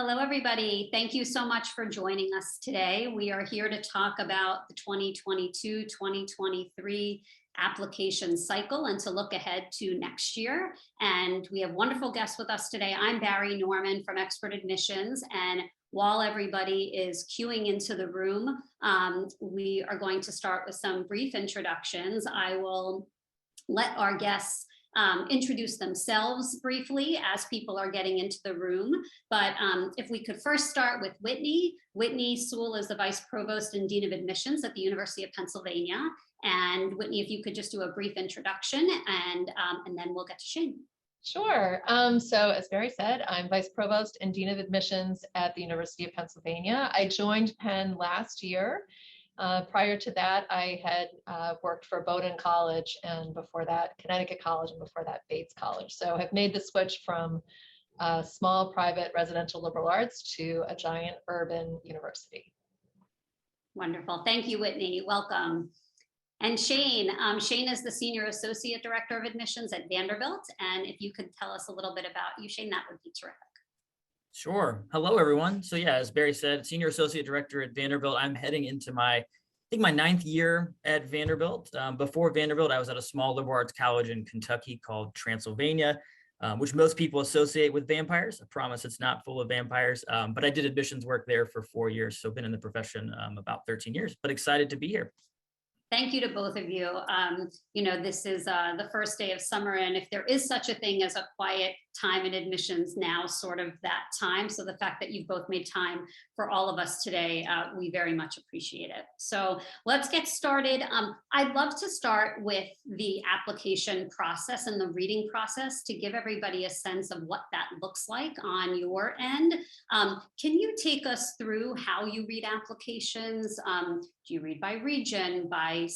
Hello, everybody. Thank you so much for joining us today. We are here to talk about the 2022-2023 application cycle and to look ahead to next year. And we have wonderful guests with us today. I'm Bari Norman from Expert Admissions. And while everybody is queuing into the room, we are going to start with some brief introductions. I will let our guests introduce themselves briefly as people are getting into the room. But if we could first start with Whitney. Whitney Soule is the Vice Provost and Dean of Admissions at the University of Pennsylvania. And Whitney, if you could just do a brief introduction and then we'll get to Shane. Sure. So as Bari said, I'm Vice Provost and Dean of Admissions at the University of Pennsylvania. I joined Penn last year. Prior to that, I had worked for Bowdoin College, and before that, Connecticut College, and before that, Bates College. So I've made the switch from small private residential liberal arts to a giant urban university. Wonderful. Thank you, Whitney. Welcome. And Shane. Shane is the Senior Associate Director of Admissions at Vanderbilt. And if you could tell us a little bit about you, Shane, that would be terrific. Sure. Hello, everyone. So yeah, as Bari said, Senior Associate Director at Vanderbilt. I'm heading into my 9th year at Vanderbilt. Before Vanderbilt, I was at a small liberal arts college in Kentucky called Transylvania, which most people associate with vampires. I promise it's not full of vampires, but I did admissions work there for 4 years. So been in the profession about 13 years, but excited to be here. Thank you to both of you. This is the first day of summer, and if there is such a thing as a quiet time in admissions, now sort of that time. So the fact that you've both made time for all of us today, we very much appreciate it. So let's get started. I'd love to start with the application process and the reading process to give everybody a sense of what that looks like on your end. Can you take us through how you read applications? Do you read by region, by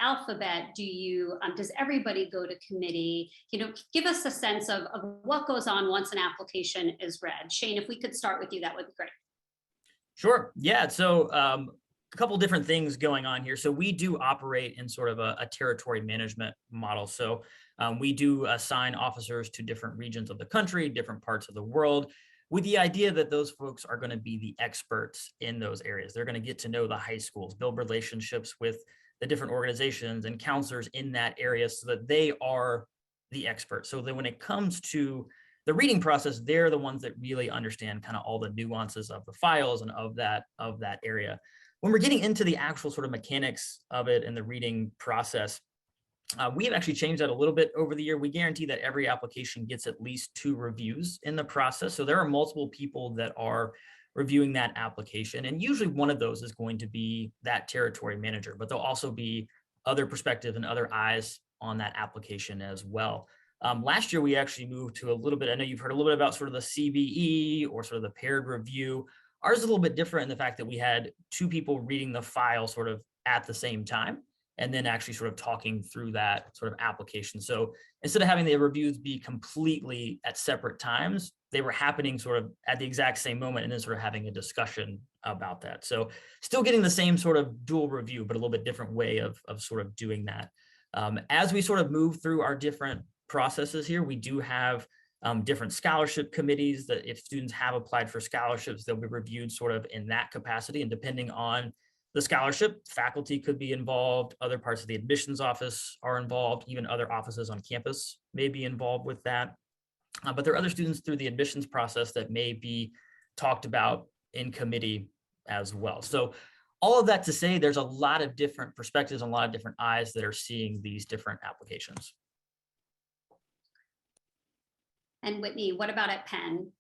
alphabet? Does everybody go to committee? Give us a sense of what goes on once an application is read. Shane, if we could start with you, that would be great. Sure. Yeah. So a couple different things going on here. So we do operate in sort of a territory management model. So we do assign officers to different regions of the country, different parts of the world, with the idea that those folks are going to be the experts in those areas. They're going to get to know the high schools, build relationships with the different organizations and counselors in that area so that they are the experts. So that when it comes to the reading process, they're the ones that really understand kind of all the nuances of the files and of that area. When we're getting into the actual sort of mechanics of it and the reading process, we have actually changed that a little bit over the year. We guarantee that every application gets at least 2 reviews in the process. So there are multiple people that are reviewing that application. And usually one of those is going to be that territory manager, but there'll also be other perspectives and other eyes on that application as well. Last year, we actually moved to a little bit, I know you've heard a little bit about sort of the CBE or sort of the paired review. Ours is a little bit different in the fact that we had 2 people reading the file sort of at the same time, and then actually sort of talking through that sort of application. So instead of having the reviews be completely at separate times, they were happening sort of at the exact same moment and then sort of having a discussion about that. So still getting the same sort of dual review, but a little bit different way of sort of doing that. As we sort of move through our different processes here, we do have different scholarship committees that if students have applied for scholarships, they'll be reviewed sort of in that capacity. And depending on the scholarship, faculty could be involved, other parts of the admissions office are involved, even other offices on campus may be involved with that. But there are other students through the admissions process that may be talked about in committee as well. So all of that to say, there's a lot of different perspectives and a lot of different eyes that are seeing these different applications. And Whitney, what about at Penn?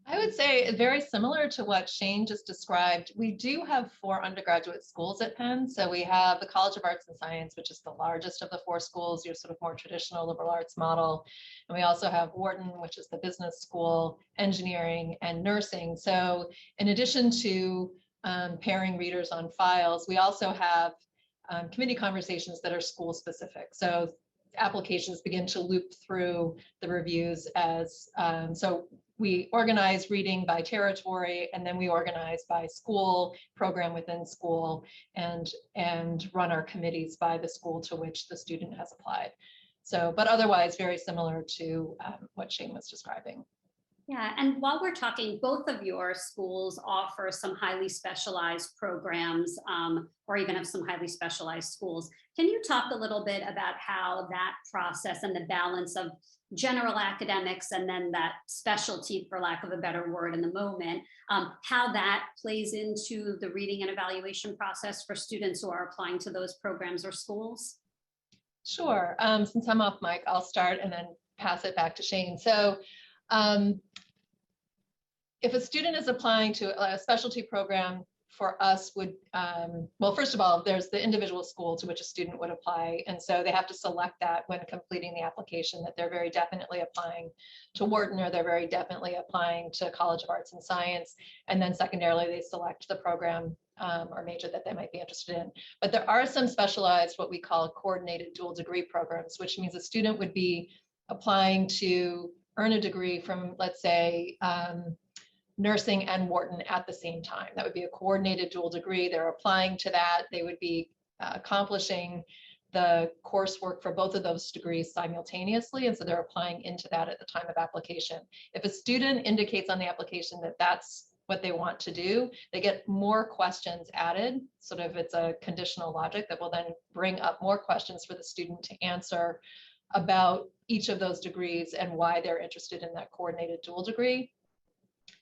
I would say very similar to what Shane just described. We do have 4 undergraduate schools at Penn. So we have the College of Arts and Science, which is the largest of the 4 schools, your sort of more traditional liberal arts model. And we also have Wharton, which is the business school, engineering, and nursing. So in addition to pairing readers on files, we also have committee conversations that are school specific. So applications begin to loop through the reviews as, so we organize reading by territory, and then we organize by school, program within school, and run our committees by the school to which the student has applied. So, but otherwise very similar to what Shane was describing. Yeah, and while we're talking, both of your schools offer some highly specialized programs, or even have some highly specialized schools. Can you talk a little bit about how that process and the balance of general academics and then that specialty, for lack of a better word in the moment, how that plays into the reading and evaluation process for students who are applying to those programs or schools? Sure. Since I'm off mic, I'll start and then pass it back to Shane. So if a student is applying to a specialty program for us would, well, first of all, there's the individual school to which a student would apply. And so they have to select that when completing the application, that they're very definitely applying to Wharton, or they're very definitely applying to College of Arts and Science. And then secondarily, they select the program or major that they might be interested in. But there are some specialized, what we call coordinated dual degree programs, which means a student would be applying to earn a degree from, let's say, nursing and Wharton at the same time. That would be a coordinated dual degree. They're applying to that. They would be accomplishing the coursework for both of those degrees simultaneously. And so they're applying into that at the time of application. If a student indicates on the application that that's what they want to do, they get more questions added. Sort of, it's a conditional logic that will then bring up more questions for the student to answer about each of those degrees and why they're interested in that coordinated dual degree.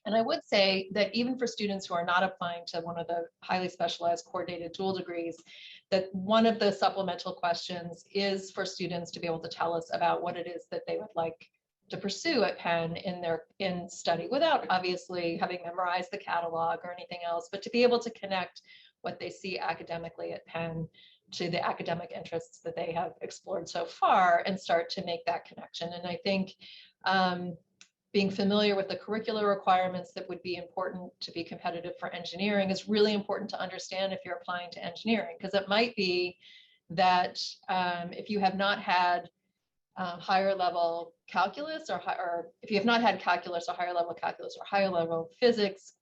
And I would say that even for students who are not applying to one of the highly specialized coordinated dual degrees, that one of the supplemental questions is for students to be able to tell us about what it is that they would like to pursue at Penn in study, without obviously having memorized the catalog or anything else, but to be able to connect what they see academically at Penn to the academic interests that they have explored so far, and start to make that connection. And I think being familiar with the curricular requirements that would be important to be competitive for engineering is really important to understand if you're applying to engineering, because it might be that if you have not had higher level calculus, or if you have not had calculus or higher level calculus or higher level physics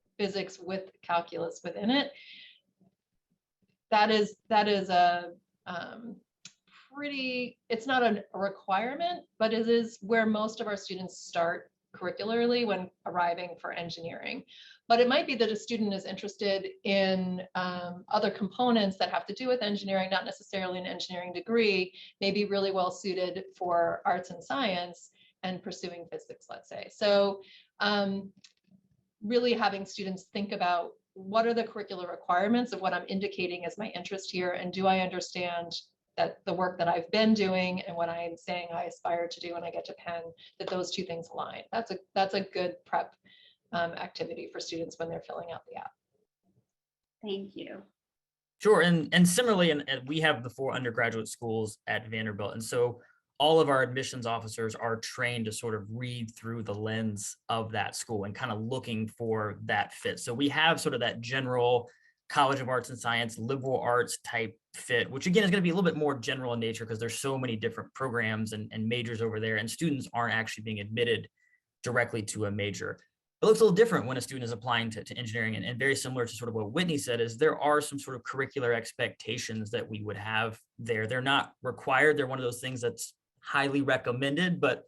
with calculus within it, that is a pretty, it's not a requirement, but it is where most of our students start curricularly when arriving for engineering. But it might be that a student is interested in other components that have to do with engineering, not necessarily an engineering degree, may be really well suited for arts and science and pursuing physics, let's say. So really having students think about what are the curricular requirements of what I'm indicating as my interest here, and do I understand that the work that I've been doing and what I'm saying I aspire to do when I get to Penn, that those two things align. That's a good prep activity for students when they're filling out the app. Thank you. Sure, and similarly, and we have the 4 undergraduate schools at Vanderbilt, and so all of our admissions officers are trained to sort of read through the lens of that school and kind of looking for that fit. So we have sort of that general College of Arts and Science, liberal arts type fit, which again is going to be a little bit more general in nature because there's so many different programs and majors over there, and students aren't actually being admitted directly to a major. It looks a little different when a student is applying to engineering, and very similar to sort of what Whitney said, is there are some sort of curricular expectations that we would have there. They're not required. They're one of those things that's highly recommended, but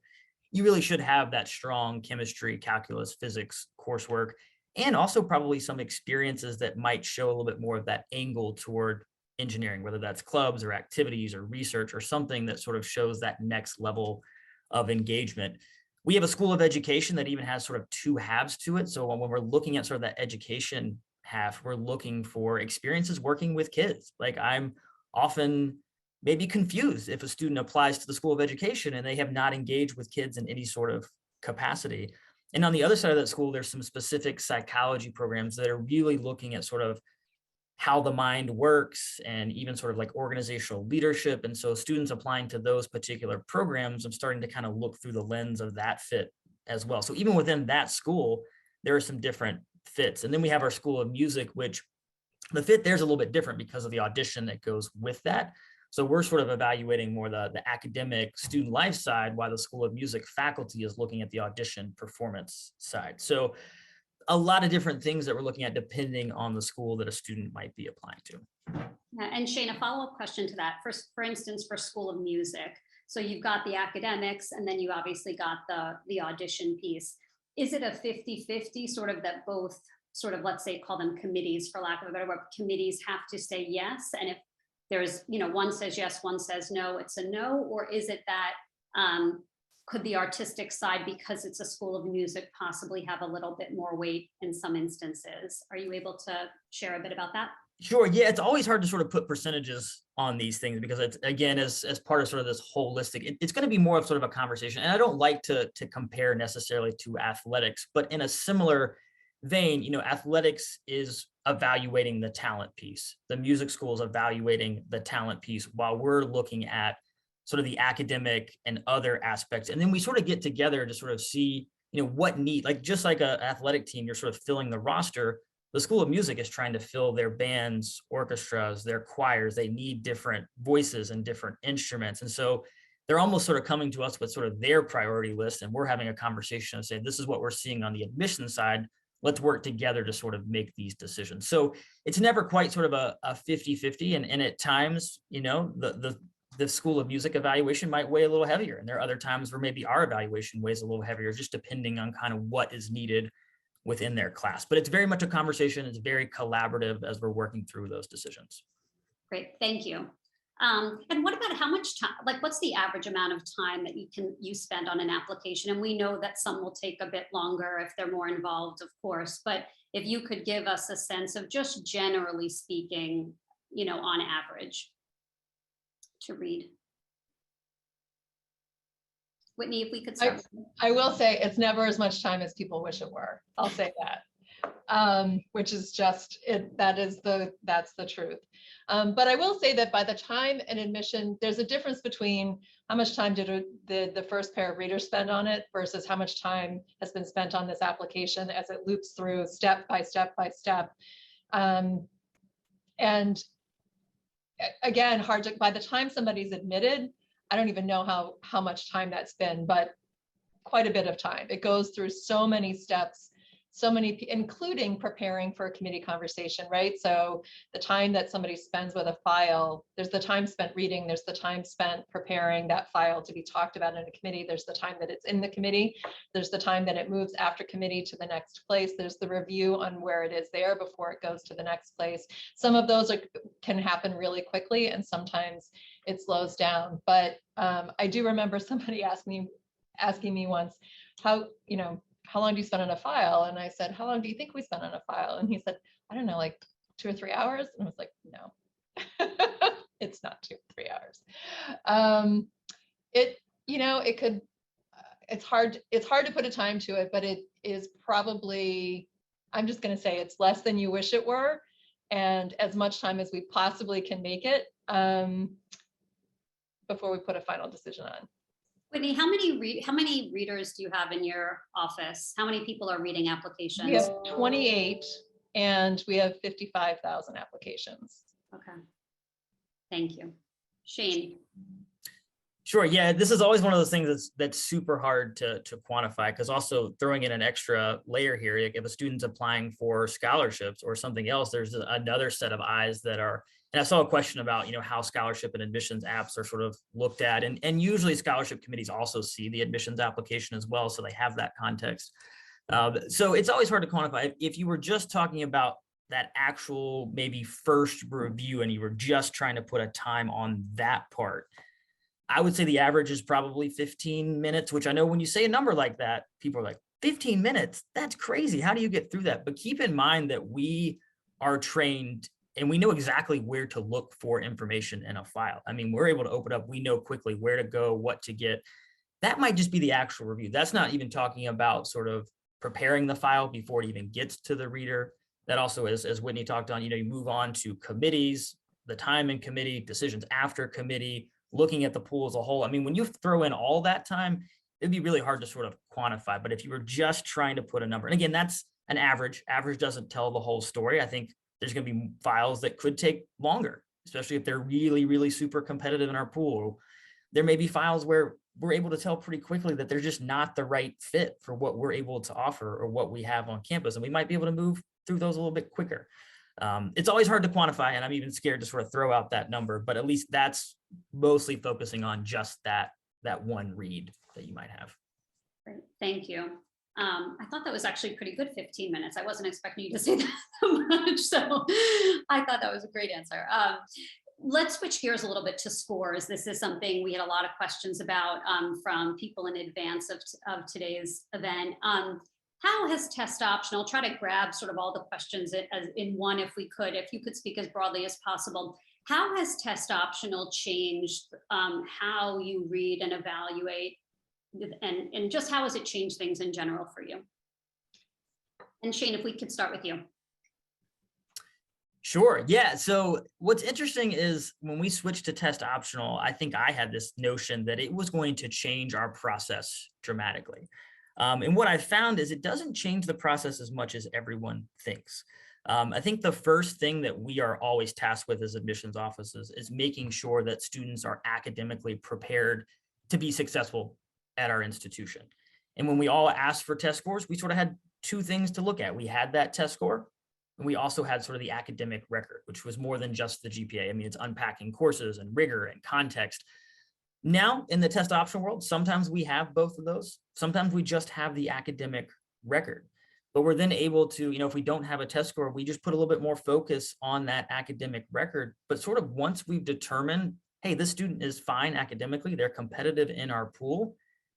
you really should have that strong chemistry, calculus, physics coursework, and also probably some experiences that might show a little bit more of that angle toward engineering, whether that's clubs or activities or research or something that sort of shows that next level of engagement. We have a school of education that even has sort of 2 halves to it. So when we're looking at sort of that education half, we're looking for experiences working with kids. Like, I'm often maybe confused if a student applies to the School of Education and they have not engaged with kids in any sort of capacity. And on the other side of that school, there's some specific psychology programs that are really looking at sort of how the mind works and even sort of like organizational leadership. And so students applying to those particular programs, I'm starting to kind of look through the lens of that fit as well. So even within that school, there are some different fits. And then we have our School of Music, which the fit there's a little bit different because of the audition that goes with that. So we're sort of evaluating more the academic student life side, while the School of Music faculty is looking at the audition performance side. So a lot of different things that we're looking at depending on the school that a student might be applying to. And Shane, a follow-up question to that. For instance, for School of Music, so you've got the academics, and then you obviously got the audition piece. is it a 50-50 sort of that both sort of, let's say, call them committees for lack of a better word, committees have to say yes? And if there's, one says yes, one says no, it's a no? Or is it that could the artistic side, because it's a school of music, possibly have a little bit more weight in some instances? Are you able to share a bit about that? Sure. Yeah, it's always hard to sort of put percentages on these things because it's, again, as part of sort of this holistic, it's going to be more of sort of a conversation. And I don't like to compare necessarily to athletics, but in a similar vein, athletics is evaluating the talent piece. The music school is evaluating the talent piece while we're looking at sort of the academic and other aspects. And then we sort of get together to sort of see, what need, like just like an athletic team, you're sort of filling the roster. The School of Music is trying to fill their bands, orchestras, their choirs. They need different voices and different instruments. And so they're almost sort of coming to us with sort of their priority list. And we're having a conversation and say, this is what we're seeing on the admission side. Let's work together to sort of make these decisions. So it's never quite sort of a 50-50. And at times, the School of Music evaluation might weigh a little heavier. And there are other times where maybe our evaluation weighs a little heavier, just depending on kind of what is needed within their class. But it's very much a conversation. It's very collaborative as we're working through those decisions. Great, thank you. And what about how much time, like what's the average amount of time that you spend on an application? And we know that some will take a bit longer if they're more involved, of course, but if you could give us a sense of just generally speaking, on average to read. Whitney, if we could start. I will say it's never as much time as people wish it were. I'll say that, which is just it. That's the truth. But I will say that by the time an admission, there's a difference between how much time did the first pair of readers spend on it versus how much time has been spent on this application as it loops through step by step by step. And again, by the time somebody's admitted, I don't even know how much time that's been, but quite a bit of time. It goes through so many steps, including preparing for a committee conversation, right? So the time that somebody spends with a file, there's the time spent reading, there's the time spent preparing that file to be talked about in a committee, there's the time that it's in the committee, there's the time that it moves after committee to the next place, there's the review on where it is there before it goes to the next place. Some of those can happen really quickly and sometimes it slows down. But I do remember somebody asking me once, how long do you spend on a file? And I said, how long do you think we spend on a file? And he said, I don't know, like 2 or 3 hours. And I was like, no, it's not 2 or 3 hours. It's hard to put a time to it, but it is probably, I'm just going to say it's less than you wish it were, and as much time as we possibly can make it before we put a final decision on. Whitney, how many readers do you have in your office? How many people are reading applications? We have 28 and we have 55,000 applications. Okay. Thank you. Shane. Sure. Yeah, this is always one of those things that's super hard to quantify, because also throwing in an extra layer here, like if a student's applying for scholarships or something else, there's another set of eyes that are. And I saw a question about, how scholarship and admissions apps are sort of looked at. And usually scholarship committees also see the admissions application as well. So they have that context. So it's always hard to quantify. If you were just talking about that actual maybe first review and you were just trying to put a time on that part, I would say the average is probably 15 minutes, which I know when you say a number like that, people are like, 15 minutes? That's crazy. How do you get through that? But keep in mind that we are trained and we know exactly where to look for information in a file. I mean, we're able to open up, we know quickly where to go, what to get. That might just be the actual review. That's not even talking about sort of preparing the file before it even gets to the reader. That also is, as Whitney talked on, you move on to committees, the time in committee, decisions after committee, looking at the pool as a whole. I mean, when you throw in all that time, it'd be really hard to sort of quantify. But if you were just trying to put a number, and again, that's an average. Average doesn't tell the whole story. I think there's going to be files that could take longer, especially if they're really, really super competitive in our pool. There may be files where we're able to tell pretty quickly that they're just not the right fit for what we're able to offer or what we have on campus. And we might be able to move through those a little bit quicker. It's always hard to quantify, and I'm even scared to sort of throw out that number, but at least that's mostly focusing on just that one read that you might have. Great. Thank you. I thought that was actually pretty good, 15 minutes. I wasn't expecting you to say that much. So I thought that was a great answer. Let's switch gears a little bit to scores. This is something we had a lot of questions about from people in advance of today's event. How has test optional, try to grab sort of all the questions in one if we could, if you could speak as broadly as possible. How has test optional changed how you read and evaluate, and just how has it changed things in general for you? And Shane, if we could start with you. Sure. Yeah. So what's interesting is when we switched to test optional, I think I had this notion that it was going to change our process dramatically. And what I found is it doesn't change the process as much as everyone thinks. I think the first thing that we are always tasked with as admissions offices is making sure that students are academically prepared to be successful at our institution. And when we all asked for test scores, we sort of had two things to look at. We had that test score, and we also had sort of the academic record, which was more than just the GPA. I mean, it's unpacking courses and rigor and context. Now, in the test optional world, sometimes we have both of those. Sometimes we just have the academic record. But we're then able to, if we don't have a test score, we just put a little bit more focus on that academic record. But sort of once we've determined, hey, this student is fine academically, they're competitive in our pool,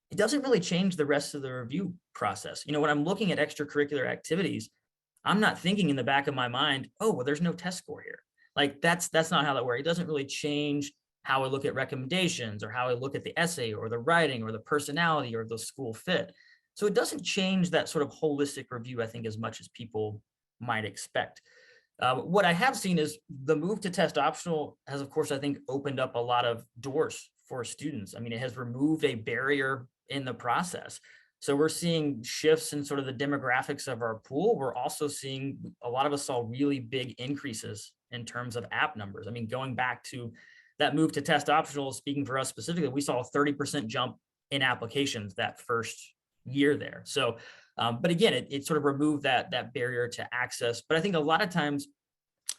it doesn't really change the rest of the review process. When I'm looking at extracurricular activities, I'm not thinking in the back of my mind, oh, well, there's no test score here. Like that's not how that works. It doesn't really change how I look at recommendations or how I look at the essay or the writing or the personality or the school fit. So it doesn't change that sort of holistic review, I think, as much as people might expect. What I have seen is the move to test optional has, of course, I think, opened up a lot of doors for students. I mean, it has removed a barrier in the process. So we're seeing shifts in sort of the demographics of our pool. We're also seeing a lot of us saw really big increases in terms of app numbers. I mean, going back to that move to test optional, speaking for us specifically, we saw a 30% jump in applications that first year there. So, but again, it sort of removed that barrier to access. But I think a lot of times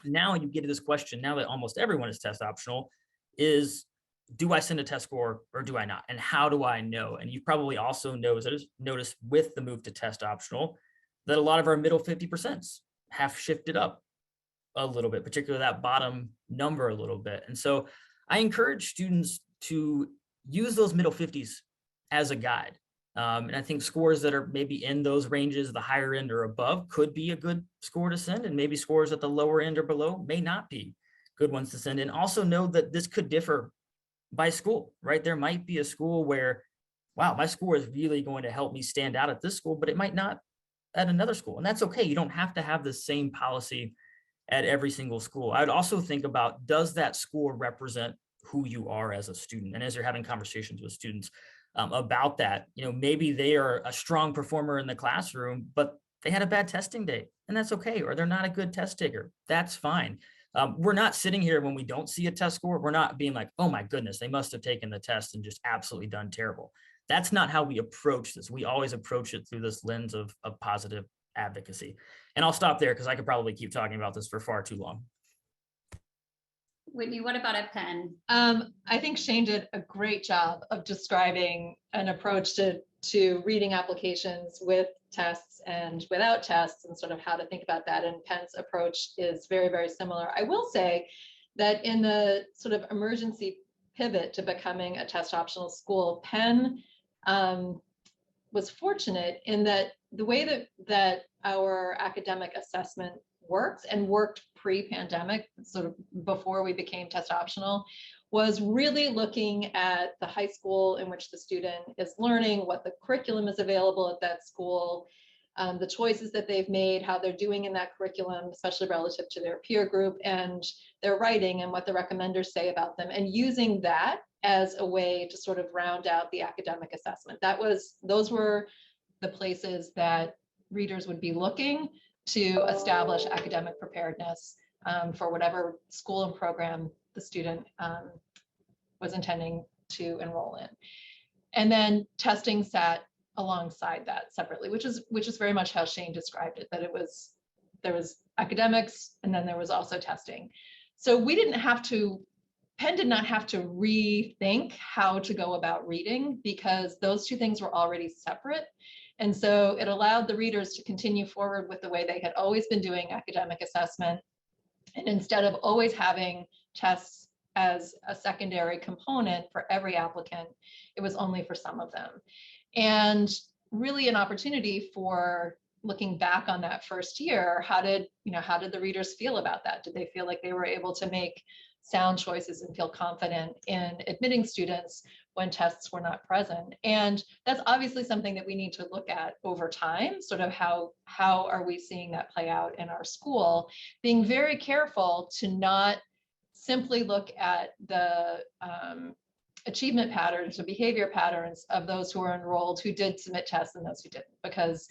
now you get to this question, now that almost everyone is test optional, is do I send a test score or do I not? And how do I know? And you probably also noticed with the move to test optional that a lot of our middle 50% have shifted up a little bit, particularly that bottom number a little bit. And so I encourage students to use those middle 50s as a guide. And I think scores that are maybe in those ranges, the higher end or above, could be a good score to send, and maybe scores at the lower end or below may not be good ones to send. And also know that this could differ by school, right? There might be a school where, wow, my score is really going to help me stand out at this school, but it might not at another school. And that's okay. You don't have to have the same policy at every single school. I would also think about, does that score represent who you are as a student? And as you're having conversations with students about that, maybe they are a strong performer in the classroom, but they had a bad testing day, and that's okay. Or they're not a good test taker. That's fine. We're not sitting here when we don't see a test score. We're not being like, oh my goodness, they must have taken the test and just absolutely done terrible. That's not how we approach this. We always approach it through this lens of positive advocacy. And I'll stop there because I could probably keep talking about this for far too long. Whitney, what about at Penn? I think Shane did a great job of describing an approach to reading applications with tests and without tests, and sort of how to think about that. And Penn's approach is very, very similar. I will say that in the sort of emergency pivot to becoming a test optional school, Penn was fortunate in that the way that our academic assessment works and worked pre-pandemic, sort of before we became test optional, was really looking at the high school in which the student is learning, what the curriculum is available at that school, the choices that they've made, how they're doing in that curriculum, especially relative to their peer group, and their writing and what the recommenders say about them, and using that as a way to sort of round out the academic assessment. Those were the places that readers would be looking to establish academic preparedness for whatever school and program the student was intending to enroll in. And then testing sat alongside that separately, which is very much how Shane described it, that there was academics and then there was also testing. So Penn did not have to rethink how to go about reading, because those two things were already separate. And so it allowed the readers to continue forward with the way they had always been doing academic assessment. And instead of always having tests as a secondary component for every applicant, it was only for some of them. And really an opportunity for looking back on that first year, how did the readers feel about that? Did they feel like they were able to make sound choices and feel confident in admitting students when tests were not present? And that's obviously something that we need to look at over time, sort of how are we seeing that play out in our school, being very careful to not simply look at the achievement patterns or behavior patterns of those who are enrolled who did submit tests and those who didn't. Because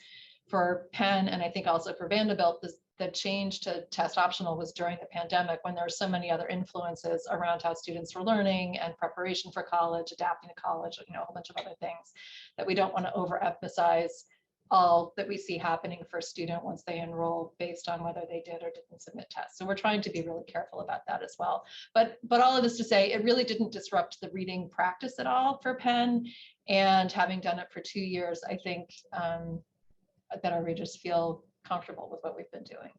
for Penn, and I think also for Vanderbilt, the change to test optional was during the pandemic, when there were so many other influences around how students were learning and preparation for college, adapting to college, a whole bunch of other things that we don't want to overemphasize all that we see happening for a student once they enroll based on whether they did or didn't submit tests. So we're trying to be really careful about that as well. But all of this to say, it really didn't disrupt the reading practice at all for Penn. And having done it for 2 years, I think that our readers feel comfortable with what we've been doing.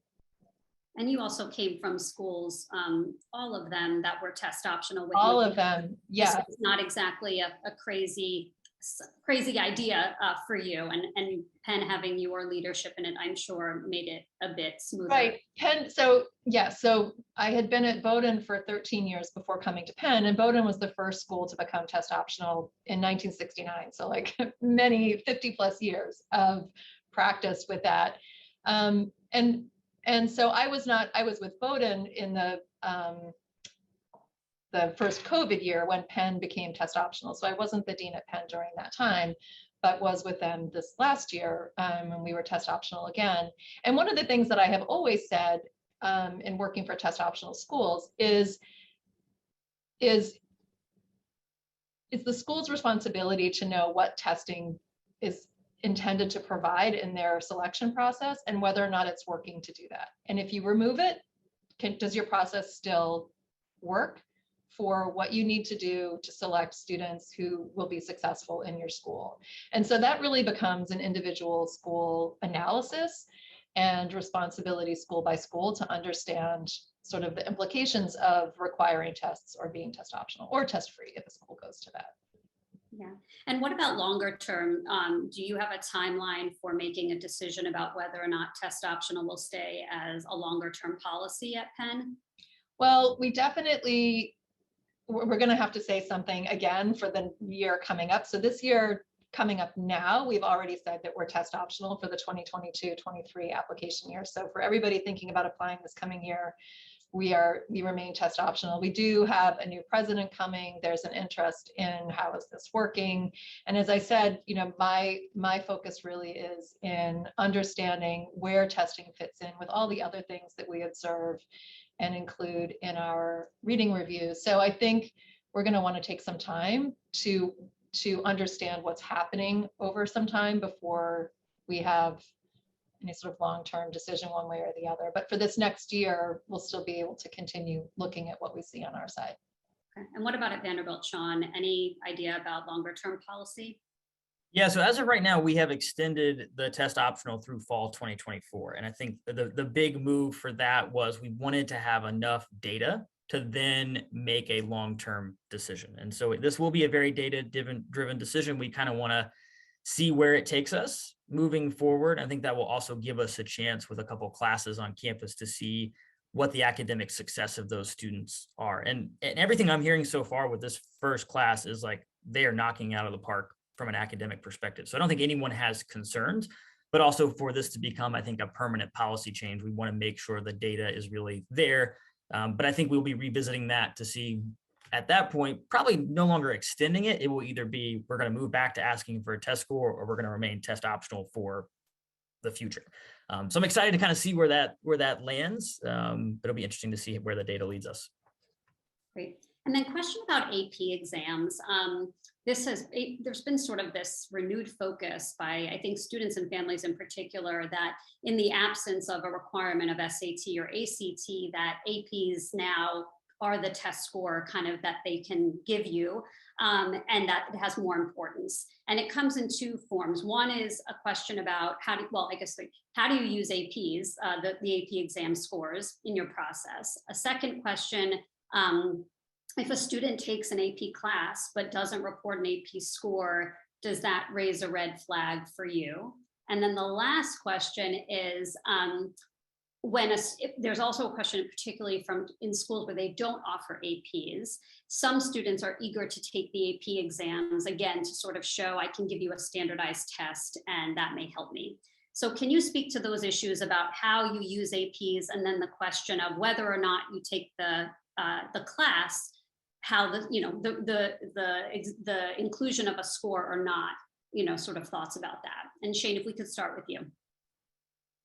And you also came from schools, all of them that were test optional. With all of them, yeah. It's not exactly a crazy idea for you, and Penn having your leadership in it, I'm sure made it a bit smoother. Right, Penn, so I had been at Bowdoin for 13 years before coming to Penn, and Bowdoin was the first school to become test optional in 1969. So like many 50 plus years of practice with that. And so I was with Bowdoin in the first COVID year when Penn became test optional. So I wasn't the dean at Penn during that time, but was with them this last year when we were test optional again. And one of the things that I have always said in working for test optional schools is the school's responsibility to know what testing is intended to provide in their selection process and whether or not it's working to do that. And if you remove it, does your process still work for what you need to do to select students who will be successful in your school? And so that really becomes an individual school analysis and responsibility school by school to understand sort of the implications of requiring tests or being test optional or test free if a school goes to that. Yeah. And what about longer term? Do you have a timeline for making a decision about whether or not test optional will stay as a longer term policy at Penn? Well, we're going to have to say something again for the year coming up. So this year coming up now, we've already said that we're test optional for the 2022-23 application year. So for everybody thinking about applying this coming year, we remain test optional. We do have a new president coming. There's an interest in how is this working. And as I said, my focus really is in understanding where testing fits in with all the other things that we observe and include in our reading reviews. So I think we're going to want to take some time to understand what's happening over some time before we have any sort of long-term decision one way or the other. But for this next year, we'll still be able to continue looking at what we see on our side. Okay. And what about at Vanderbilt, Sean? Any idea about longer-term policy? Yeah, so as of right now, we have extended the test optional through fall 2024. And I think the big move for that was we wanted to have enough data to then make a long-term decision. And so this will be a very data-driven decision. We kind of want to see where it takes us moving forward. I think that will also give us a chance with a couple classes on campus to see what the academic success of those students are. And everything I'm hearing so far with this first class is like they are knocking out of the park from an academic perspective. So I don't think anyone has concerns, but also for this to become, I think, a permanent policy change, we want to make sure the data is really there. But I think we'll be revisiting that to see at that point, probably no longer extending it. It will either be, we're going to move back to asking for a test score, or we're going to remain test optional for the future. So I'm excited to kind of see where that lands. It'll be interesting to see where the data leads us. Great. And then question about AP exams. There's been sort of this renewed focus by, I think, students and families in particular, that in the absence of a requirement of SAT or ACT, that APs now are the test score kind of that they can give you. and that it has more importance. And it comes in two forms. One is a question about how do you use APs, the AP exam scores in your process? A second question, if a student takes an AP class but doesn't report an AP score, does that raise a red flag for you? And then the last question is, there's also a question, particularly in schools where they don't offer APs, some students are eager to take the AP exams, again, to sort of show I can give you a standardized test and that may help me. So can you speak to those issues about how you use APs, and then the question of whether or not you take the class, how the inclusion of a score or not, sort of thoughts about that. And Shane, if we could start with you.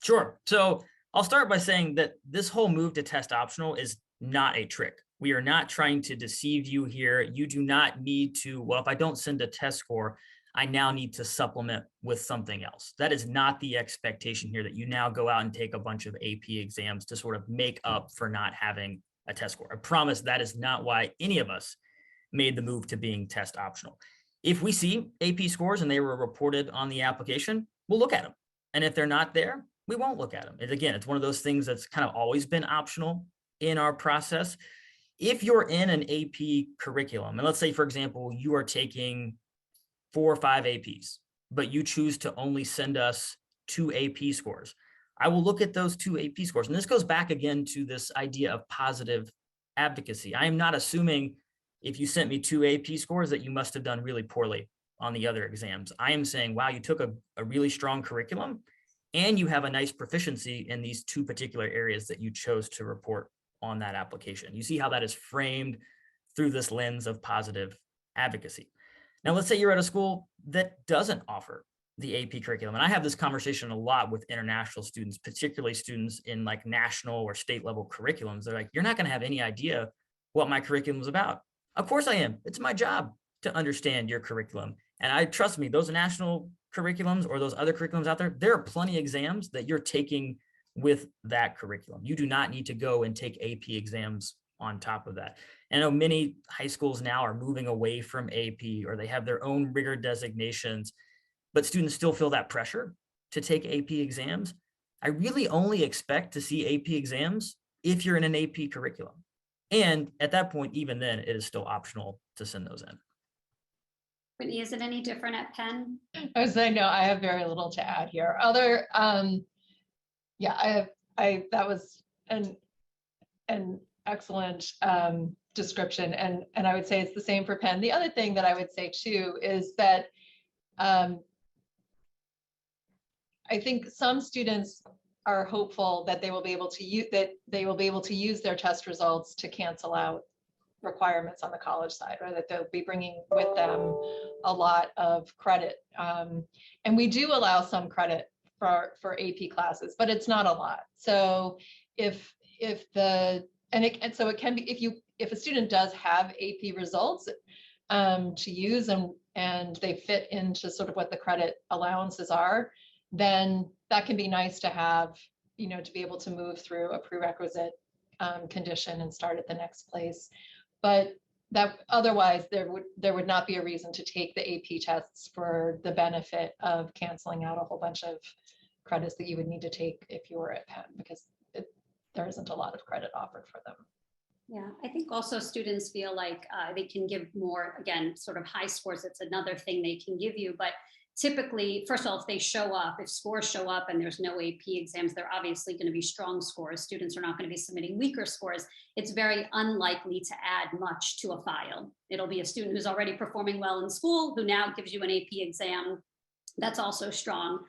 Sure. So I'll start by saying that this whole move to test optional is not a trick. We are not trying to deceive you here. You do not need to, well, if I don't send a test score, I now need to supplement with something else. That is not the expectation here, that you now go out and take a bunch of AP exams to sort of make up for not having a test score. I promise that is not why any of us made the move to being test optional. If we see AP scores and they were reported on the application, we'll look at them. And if they're not there, we won't look at them. And again, it's one of those things that's kind of always been optional in our process. If you're in an AP curriculum, and let's say, for example, you are taking 4 or 5 APs, but you choose to only send us 2 AP scores, I will look at those 2 AP scores. And this goes back again to this idea of positive advocacy. I am not assuming if you sent me 2 AP scores that you must have done really poorly on the other exams. I am saying, wow, you took a really strong curriculum and you have a nice proficiency in these 2 particular areas that you chose to report on that application. You see how that is framed through this lens of positive advocacy. Now, let's say you're at a school that doesn't offer the AP curriculum. And I have this conversation a lot with international students, particularly students in like national or state level curriculums. They're like, you're not going to have any idea what my curriculum is about. Of course I am. It's my job to understand your curriculum. And trust me, those national curriculums or those other curriculums out there are plenty of exams that you're taking with that curriculum. You do not need to go and take AP exams on top of that. And I know many high schools now are moving away from AP, or they have their own rigor designations, but students still feel that pressure to take AP exams. I really only expect to see AP exams if you're in an AP curriculum. And at that point, even then, it is still optional to send those in. Whitney, is it any different at Penn? I was saying, no, I have very little to add here. That was an excellent description. And I would say it's the same for Penn. The other thing that I would say too is that I think some students are hopeful that they will be able to use their test results to cancel out requirements on the college side, or that they'll be bringing with them a lot of credit. And we do allow some credit for AP classes, but it's not a lot. So it can be, if a student does have AP results to use and they fit into sort of what the credit allowances are, then that can be nice to have, to be able to move through a prerequisite condition and start at the next place. But that otherwise there would not be a reason to take the AP tests for the benefit of canceling out a whole bunch of credits that you would need to take if you were at Penn, because there isn't a lot of credit offered for them. Yeah, I think also students feel like they can give more, again, sort of high scores. It's another thing they can give you, but typically, first of all, if scores show up and there's no AP exams, they're obviously going to be strong scores. Students are not going to be submitting weaker scores. It's very unlikely to add much to a file. It'll be a student who's already performing well in school who now gives you an AP exam that's also strong.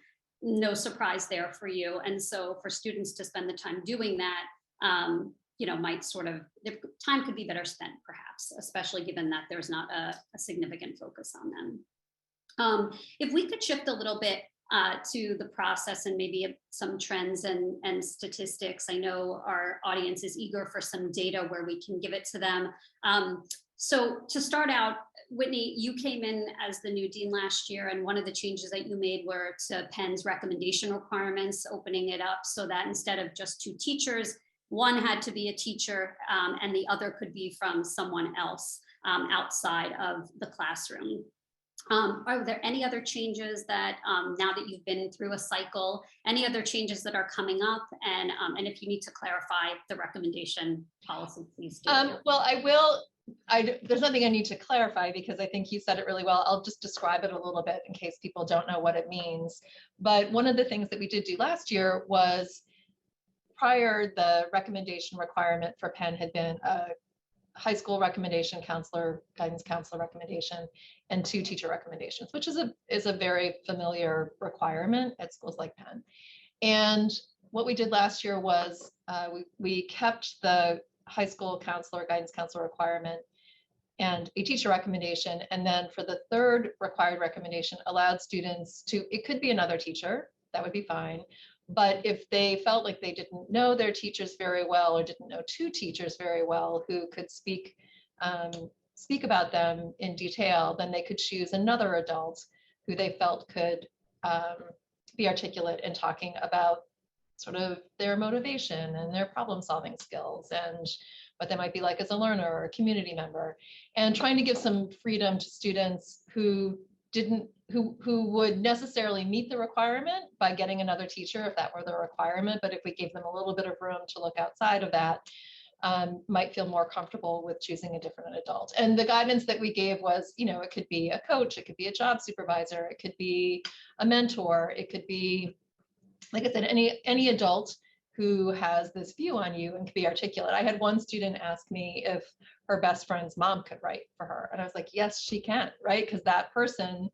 No surprise there for you. And so for students to spend the time doing that, the time could be better spent perhaps, especially given that there's not a significant focus on them. If we could shift a little bit to the process and maybe some trends and statistics. I know our audience is eager for some data where we can give it to them. So to start out, Whitney, you came in as the new dean last year, and one of the changes that you made were to Penn's recommendation requirements, opening it up so that instead of just 2 teachers, one had to be a teacher and the other could be from someone else. outside of the classroom. Are there any other changes that now that you've been through a cycle, any other changes that are coming up? And if you need to clarify the recommendation policy, please do. Well, there's nothing I need to clarify because I think you said it really well. I'll just describe it a little bit in case people don't know what it means. But one of the things that we did do last year was prior, the recommendation requirement for Penn had been a high school recommendation counselor, guidance counselor recommendation, and 2 teacher recommendations, which is a very familiar requirement at schools like Penn. And what we did last year was we kept the high school counselor, guidance counselor requirement and a teacher recommendation. And then for the 3rd required recommendation, allowed students to, it could be another teacher, that would be fine. But if they felt like they didn't know their teachers very well or didn't know 2 teachers very well who could speak about them in detail, then they could choose another adult who they felt could be articulate in talking about sort of their motivation and their problem solving skills and what they might be like as a learner or a community member, and trying to give some freedom to students who would necessarily meet the requirement by getting another teacher if that were the requirement. But if we gave them a little bit of room to look outside of that, might feel more comfortable with choosing a different adult. And the guidance that we gave was, it could be a coach, it could be a job supervisor, it could be a mentor, it could be, like I said, any adult who has this view on you and can be articulate. I had one student ask me if her best friend's mom could write for her. And I was like, yes, she can, right? Because that person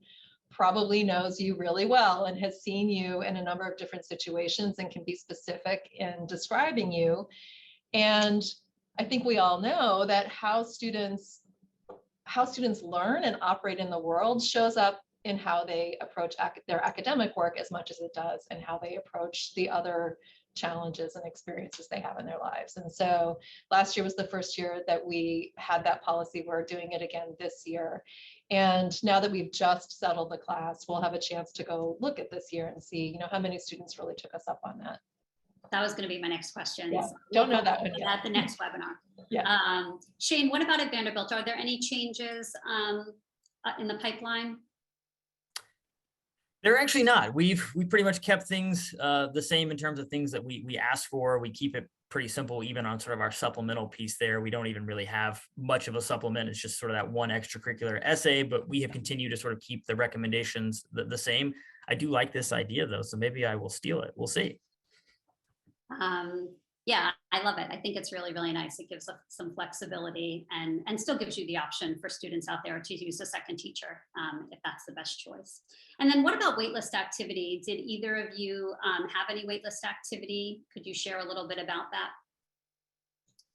probably knows you really well and has seen you in a number of different situations and can be specific in describing you. And I think we all know that how students learn and operate in the world shows up in how they approach their academic work as much as it does and how they approach the other challenges and experiences they have in their lives. And so last year was the first year that we had that policy. We're doing it again this year. And now that we've just settled the class, we'll have a chance to go look at this year and see, how many students really took us up on that. That was going to be my next question. Yeah, don't know that one yet. At the next webinar. Yeah. Shane, what about at Vanderbilt? Are there any changes in the pipeline? They're actually not. We pretty much kept things the same in terms of things that we asked for. We keep it pretty simple, even on sort of our supplemental piece there. We don't even really have much of a supplement. It's just sort of that one extracurricular essay, but we have continued to sort of keep the recommendations the same. I do like this idea though, so maybe I will steal it. We'll see. Yeah, I love it. I think it's really, really nice. It gives some flexibility and still gives you the option for students out there to use a second teacher if that's the best choice. And then what about waitlist activity? Did either of you have any waitlist activity? Could you share a little bit about that?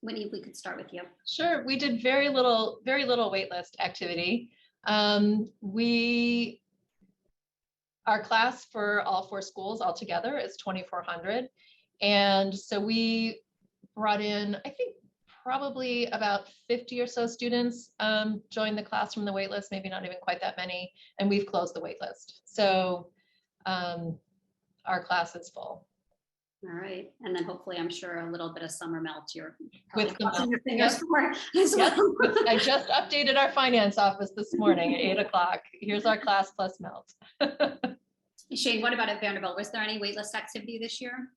Whitney, if we could start with you. Sure, we did very little waitlist activity. Our class for all 4 schools altogether is 2,400. And so we brought in, I think, probably about 50 or so students joined the class from the waitlist, maybe not even quite that many, and we've closed the waitlist. So our class is full. All right, and then hopefully, I'm sure a little bit of summer melt. You're with crossing your fingers for as well. I just updated our finance office this morning at 8 o'clock. Here's our class plus melt. Shane, what about at Vanderbilt? Was there any waitlist activity this year?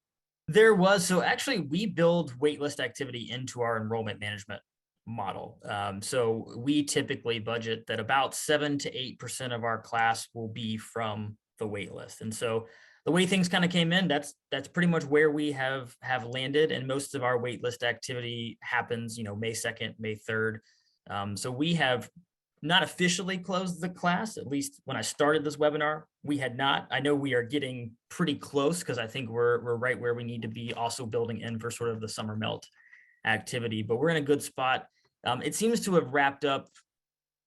There was. So actually, we build waitlist activity into our enrollment management model. So we typically budget that about 7 to 8% of our class will be from the waitlist. And so the way things kind of came in, that's pretty much where we have landed. And most of our waitlist activity happens, May 2nd, May 3rd. So we have not officially closed the class, at least when I started this webinar, we had not. I know we are getting pretty close because I think we're right where we need to be, also building in for sort of the summer melt activity, but we're in a good spot. It seems to have wrapped up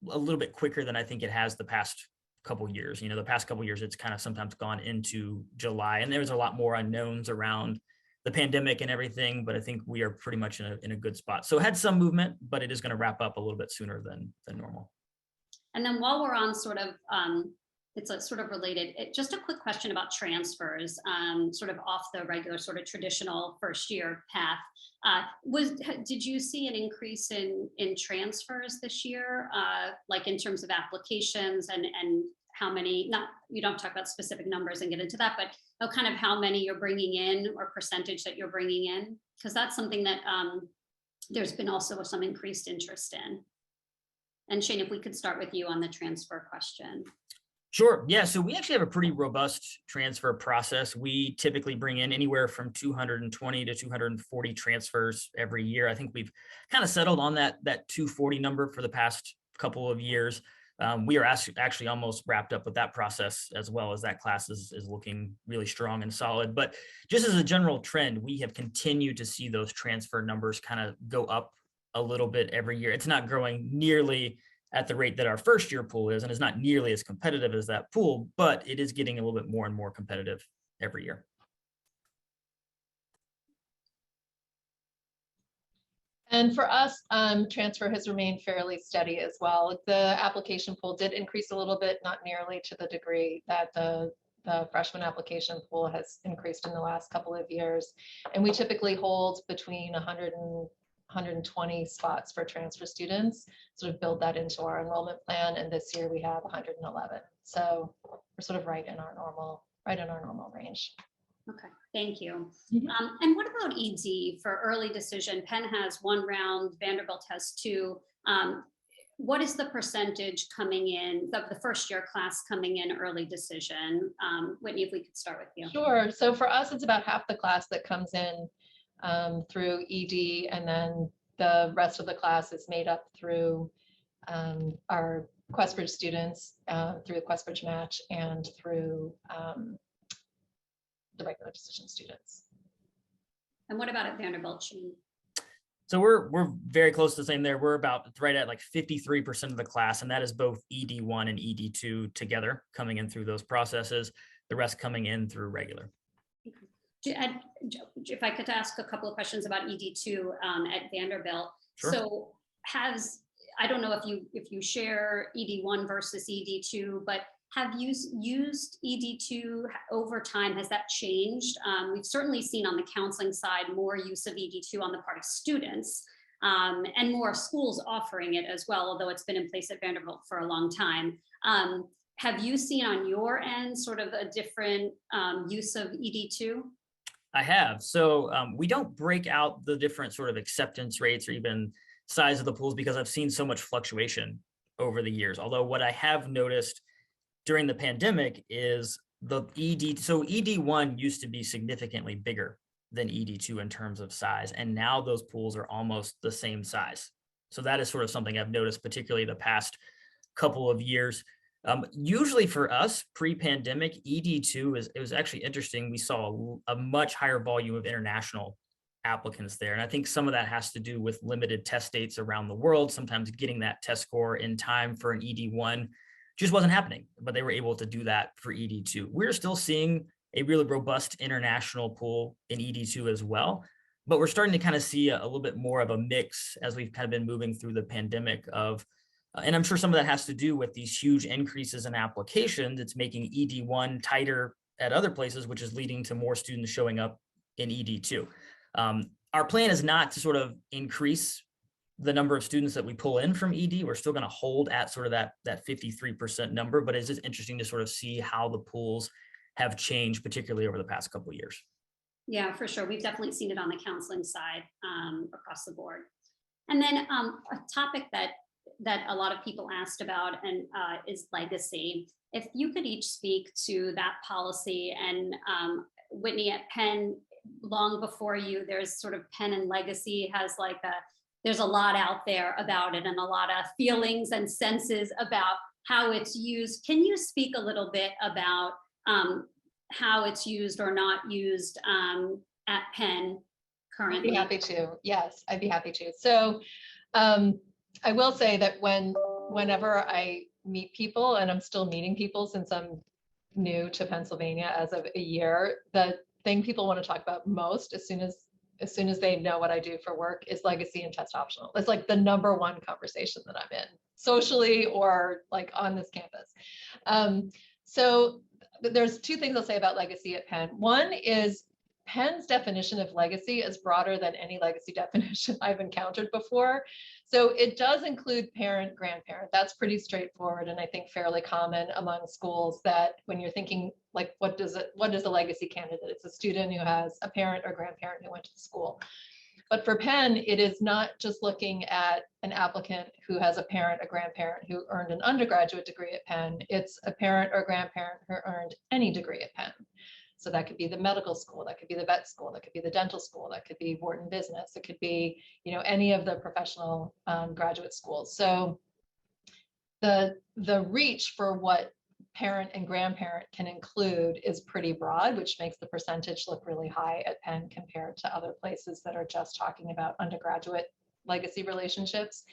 a little bit quicker than I think it has the past couple years. The past couple years, it's kind of sometimes gone into July, and there's a lot more unknowns around the pandemic and everything, but I think we are pretty much in a good spot. So it had some movement, but it is going to wrap up a little bit sooner than normal. And then while we're on sort of it's a sort of related. Just a quick question about transfers, sort of off the regular sort of traditional first year path. Did you see an increase in transfers this year, like in terms of applications and how many? Not, you don't talk about specific numbers and get into that, but kind of how many you're bringing in or percentage that you're bringing in, because that's something that there's been also some increased interest in. And Shane, if we could start with you on the transfer question. Sure. Yeah. So we actually have a pretty robust transfer process. We typically bring in anywhere from 220 to 240 transfers every year. I think we've kind of settled on that 240 number for the past couple of years. We are actually almost wrapped up with that process, as well as that class is looking really strong and solid. But just as a general trend, we have continued to see those transfer numbers kind of go up a little bit every year. It's not growing nearly at the rate that our first year pool is, and it's not nearly as competitive as that pool, but it is getting a little bit more and more competitive every year. And for us, transfer has remained fairly steady as well. The application pool did increase a little bit, not nearly to the degree that the freshman application pool has increased in the last couple of years. And we typically hold between 100 and 120 spots for transfer students, sort of build that into our enrollment plan. And this year we have 111. So we're sort of right in our normal range. Okay, thank you. Mm-hmm. And what about ED for early decision? Penn has 1 round, Vanderbilt has 2. What is the percentage coming in of the first year class coming in early decision? Whitney, if we could start with you. Sure. So for us, it's about half the class that comes in through ED, and then the rest of the class is made up through our Questbridge students, through the Questbridge match, and through the regular decision students. And what about at Vanderbilt, Shane? So we're very close to the same there. We're about right at like 53% of the class, and that is both ED1 and ED2 together coming in through those processes, the rest coming in through regular. If I could ask a couple of questions about ED2 at Vanderbilt. Sure. So I don't know if you share ED1 versus ED2, but have you used ED2 over time? Has that changed? We've certainly seen on the counseling side more use of ED2 on the part of students, and more schools offering it as well, although it's been in place at Vanderbilt for a long time. Have you seen on your end sort of a different use of ED2? I have. So we don't break out the different sort of acceptance rates or even size of the pools because I've seen so much fluctuation over the years. Although what I have noticed during the pandemic is the ED. So ED1 used to be significantly bigger than ED2 in terms of size. And now those pools are almost the same size. So that is sort of something I've noticed, particularly the past couple of years. Usually for us pre-pandemic, ED2 it was actually interesting. We saw a much higher volume of international applicants there. And I think some of that has to do with limited test dates around the world. Sometimes getting that test score in time for an ED1 just wasn't happening, but they were able to do that for ED2. We're still seeing a really robust international pool in ED2 as well, but we're starting to kind of see a little bit more of a mix as we've kind of been moving through the pandemic of and I'm sure some of that has to do with these huge increases in applications. It's making ED1 tighter at other places, which is leading to more students showing up in ED2. Our plan is not to sort of increase the number of students that we pull in from ED. We're still going to hold at sort of that 53% number, but it's just interesting to sort of see how the pools have changed, particularly over the past couple of years. Yeah, for sure. We've definitely seen it on the counseling side across the board. And then a topic that a lot of people asked about and is legacy. If you could each speak to that policy, and Whitney at Penn, long before you, there's sort of Penn and legacy has there's a lot out there about it and a lot of feelings and senses about how it's used. Can you speak a little bit about how it's used or not used at Penn currently? I'd be happy to. Yes, I'd be happy to. So I will say that whenever I meet people, and I'm still meeting people since I'm new to Pennsylvania as of a year, the thing people want to talk about most as soon as they know what I do for work is legacy and test optional. It's like the number one conversation that I'm in, socially or like on this campus. So there's two things I'll say about legacy at Penn. One is Penn's definition of legacy is broader than any legacy definition I've encountered before. So it does include parent, grandparent. That's pretty straightforward and I think fairly common among schools, that when you're thinking like, what is a legacy candidate? It's a student who has a parent or grandparent who went to the school. But for Penn, it is not just looking at an applicant who has a parent, a grandparent who earned an undergraduate degree at Penn. It's a parent or grandparent who earned any degree at Penn. So that could be the medical school, that could be the vet school, that could be the dental school, that could be Wharton Business, it could be, any of the professional graduate schools. So the reach for what parent and grandparent can include is pretty broad, which makes the percentage look really high at Penn compared to other places that are just talking about undergraduate legacy relationships.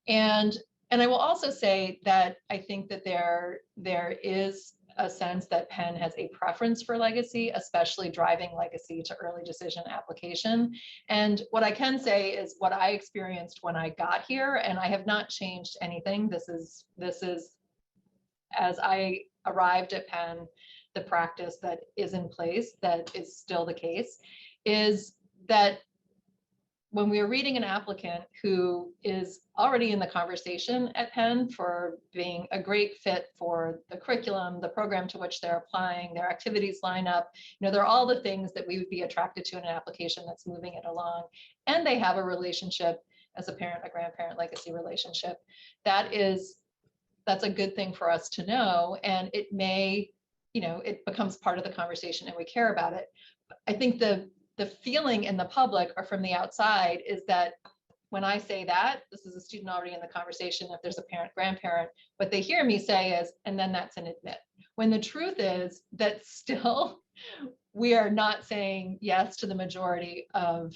And I will also say that I think that there is a sense that Penn has a preference for legacy, especially driving legacy to early decision application. And what I can say is what I experienced when I got here, and I have not changed anything. This is as I arrived at Penn, the practice that is in place, that is still the case, is that when we are reading an applicant who is already in the conversation at Penn for being a great fit for the curriculum, the program to which they're applying, their activities line up, they're all the things that we would be attracted to in an application that's moving it along, and they have a relationship as a parent, a grandparent legacy relationship. That's a good thing for us to know, and it may, it becomes part of the conversation and we care about it. I think the feeling in the public or from the outside is that when I say that, this is a student already in the conversation, if there's a parent, grandparent, what they hear me say is, and then that's an admit. When the truth is that still we are not saying yes to the majority of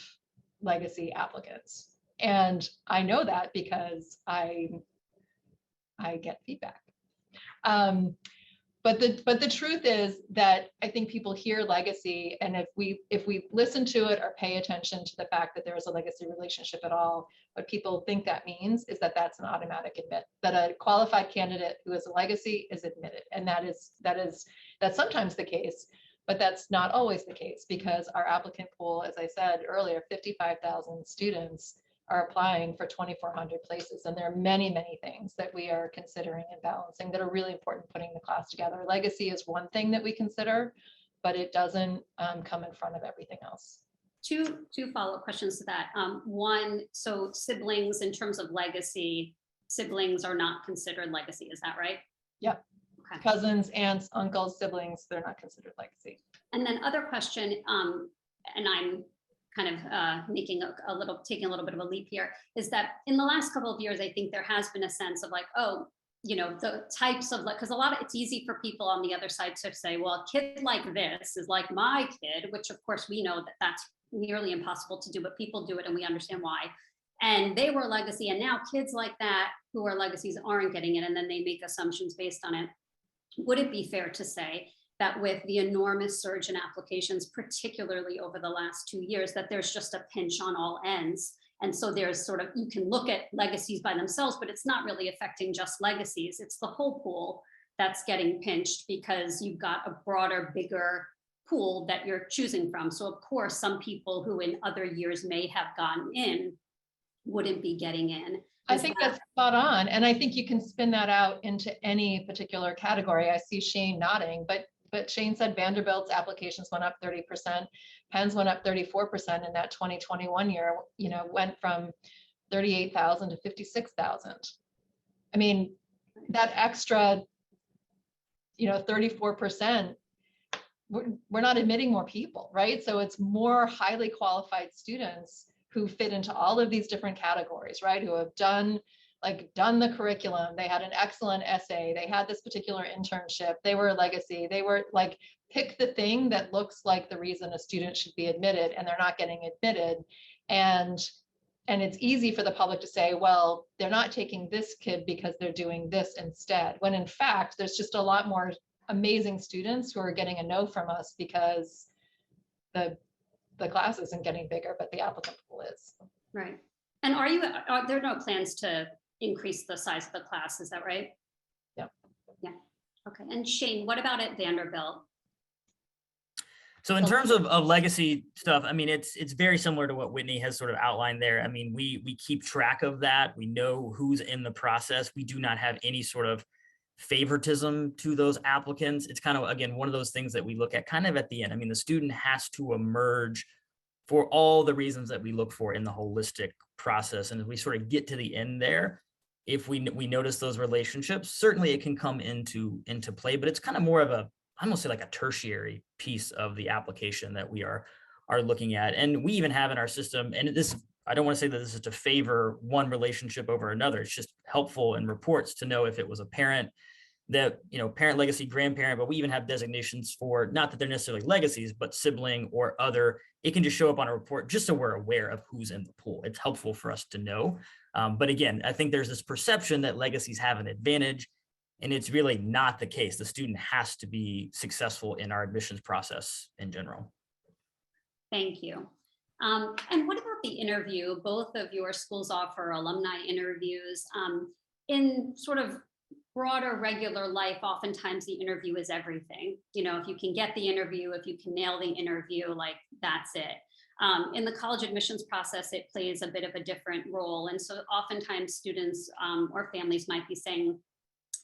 legacy applicants. And I know that because I get feedback. But the truth is that I think people hear legacy, and if we listen to it or pay attention to the fact that there is a legacy relationship at all, what people think that means is that that's an automatic admit, that a qualified candidate who has a legacy is admitted, and that's sometimes the case, but that's not always the case, because our applicant pool, as I said earlier, 55,000 students are applying for 2,400 places. And there are many, many things that we are considering and balancing that are really important putting the class together. Legacy is one thing that we consider, but it doesn't come in front of everything else. Two follow-up questions to that. One, so siblings, in terms of legacy, siblings are not considered legacy, is that right? Yep. Okay. Cousins, aunts, uncles, siblings, they're not considered legacy. And then other question, and I'm kind of taking a little bit of a leap here, is that in the last couple of years, I think there has been a sense of like, oh, the types of, because it's easy for people on the other side to say, well, a kid like this is like my kid, which of course we know that that's nearly impossible to do, but people do it and we understand why. And they were legacy, and now kids like that who are legacies aren't getting it, and then they make assumptions based on it. Would it be fair to say that with the enormous surge in applications, particularly over the last 2 years, that there's just a pinch on all ends? And so there's sort of, you can look at legacies by themselves, but it's not really affecting just legacies. It's the whole pool that's getting pinched because you've got a broader, bigger pool that you're choosing from. So of course, some people who in other years may have gotten in wouldn't be getting in. I think that's spot on. And I think you can spin that out into any particular category. I see Shane nodding, but Shane said Vanderbilt's applications went up 30%, Penn's went up 34% in that 2021 year, went from 38,000 to 56,000. I mean, that extra, 34%, we're not admitting more people, right? So it's more highly qualified students who fit into all of these different categories, right? Who have done the curriculum, they had an excellent essay, they had this particular internship, they were a legacy, they were like, pick the thing that looks like the reason a student should be admitted, and they're not getting admitted. And it's easy for the public to say, well, they're not taking this kid because they're doing this instead, when in fact, there's just a lot more amazing students who are getting a no from us because the class isn't getting bigger, but the applicant pool is. Right. And are there no plans to increase the size of the class? Is that right? Yeah. Yeah. Okay, and Shane, what about at Vanderbilt? So in terms of legacy stuff, I mean, it's very similar to what Whitney has sort of outlined there. I mean, we keep track of that. We know who's in the process. We do not have any sort of favoritism to those applicants. It's kind of, again, one of those things that we look at kind of at the end. I mean, the student has to emerge for all the reasons that we look for in the holistic process. And as we sort of get to the end there, if we notice those relationships, certainly it can come into play, but it's kind of more of a, I almost say like a tertiary piece of the application that we are looking at. And we even have in our system, and this, I don't want to say that this is to favor one relationship over another. It's just helpful in reports to know if it was a parent that, you know, parent, legacy, grandparent, but we even have designations for, not that they're necessarily legacies, but sibling or other. It can just show up on a report just so we're aware of who's in the pool. It's helpful for us to know. But again, I think there's this perception that legacies have an advantage, and it's really not the case. The student has to be successful in our admissions process in general. Thank you. And what about the interview? Both of your schools offer alumni interviews. In sort of broader regular life, oftentimes the interview is everything. You know, if you can get the interview, if you can nail the interview, like that's it. In the college admissions process, it plays a bit of a different role. And so oftentimes students or families might be saying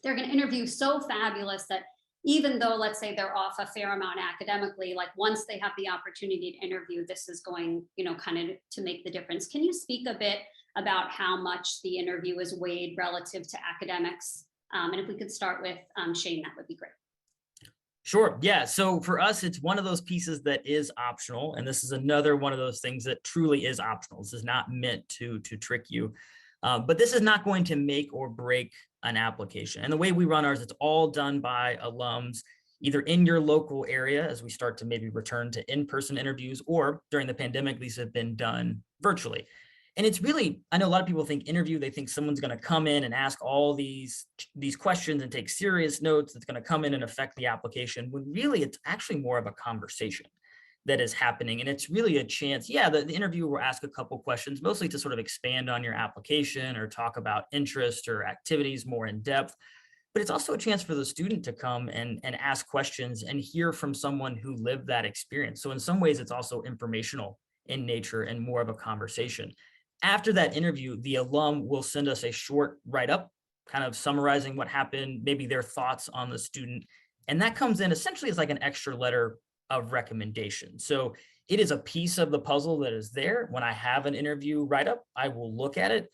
they're going to interview so fabulous that even though, let's say, they're off a fair amount academically, like once they have the opportunity to interview, this is going, you know, kind of to make the difference. Can you speak a bit about how much the interview is weighed relative to academics? And if we could start with Shane, that would be great. Sure. Yeah. So for us, it's one of those pieces that is optional. And this is another one of those things that truly is optional. This is not meant to trick you. But this is not going to make or break an application. And the way we run ours, it's all done by alums, either in your local area as we start to maybe return to in-person interviews, or during the pandemic, these have been done virtually. And it's really, I know a lot of people think interview, they think someone's going to come in and ask all these questions and take serious notes that's going to come in and affect the application, when really it's actually more of a conversation that is happening. And it's really a chance, yeah, the interviewer will ask a couple questions, mostly to sort of expand on your application or talk about interest or activities more in depth. But it's also a chance for the student to come and ask questions and hear from someone who lived that experience. So in some ways, it's also informational in nature and more of a conversation. After that interview, the alum will send us a short write-up, kind of summarizing what happened, maybe their thoughts on the student. And that comes in essentially as like an extra letter of recommendation. So it is a piece of the puzzle that is there. When I have an interview write-up, I will look at it,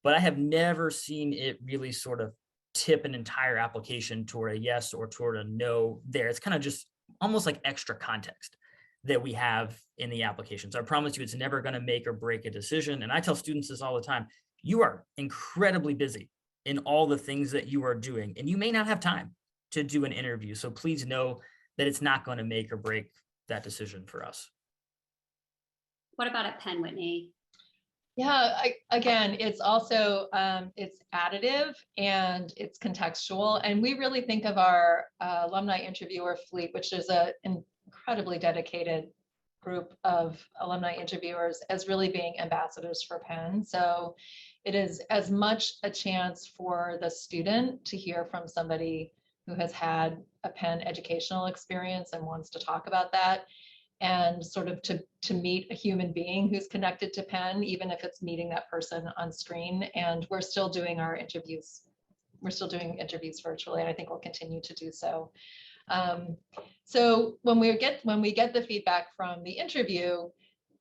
but I have never seen it really sort of tip an entire application toward a yes or toward a no there. It's kind of just almost like extra context that we have in the application. So I promise you, it's never going to make or break a decision. And I tell students this all the time: you are incredibly busy in all the things that you are doing, and you may not have time to do an interview. So please know that it's not going to make or break that decision for us. What about at Penn, Whitney? Yeah, again, it's also, it's additive and it's contextual. And we really think of our alumni interviewer fleet, which is an incredibly dedicated group of alumni interviewers, as really being ambassadors for Penn. So it is as much a chance for the student to hear from somebody who has had a Penn educational experience and wants to talk about that, and sort of to meet a human being who's connected to Penn, even if it's meeting that person on screen. And we're still doing our interviews. We're still doing interviews virtually, and I think we'll continue to do so. So when we get the feedback from the interview,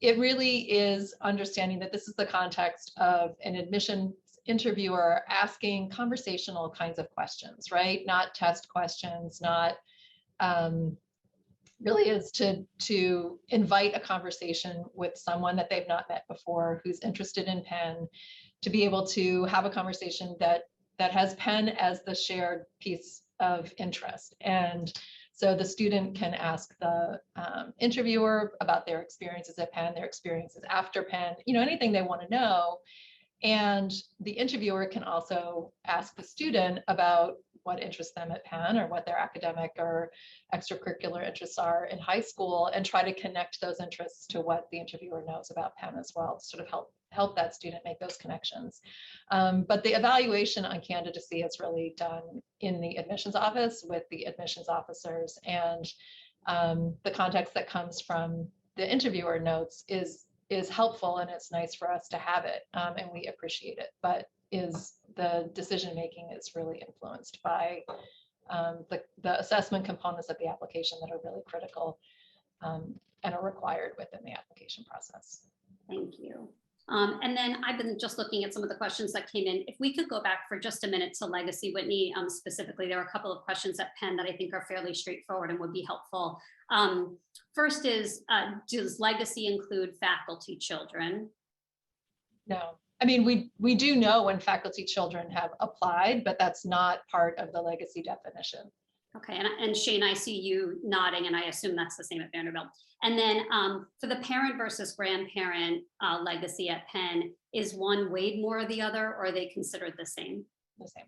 it really is understanding that this is the context of an admissions interviewer asking conversational kinds of questions, right? Not test questions, not really is to invite a conversation with someone that they've not met before, who's interested in Penn, to be able to have a conversation that has Penn as the shared piece of interest. And so the student can ask the interviewer about their experiences at Penn, their experiences after Penn, you know, anything they want to know. And the interviewer can also ask the student about what interests them at Penn or what their academic or extracurricular interests are in high school, and try to connect those interests to what the interviewer knows about Penn as well, to sort of help that student make those connections. But the evaluation on candidacy is really done in the admissions office with the admissions officers, and the context that comes from the interviewer notes is helpful, and it's nice for us to have it, and we appreciate it. But the decision making is really influenced by the assessment components of the application that are really critical and are required within the application process. Thank you. And then I've been just looking at some of the questions that came in. If we could go back for just a minute to legacy, Whitney, specifically, there are a couple of questions at Penn that I think are fairly straightforward and would be helpful. First is, does legacy include faculty children? No. I mean, we do know when faculty children have applied, but that's not part of the legacy definition. Okay, and Shane, I see you nodding, and I assume that's the same at Vanderbilt. And then for the parent versus grandparent legacy at Penn, is one weighed more or the other, or are they considered the same? The same.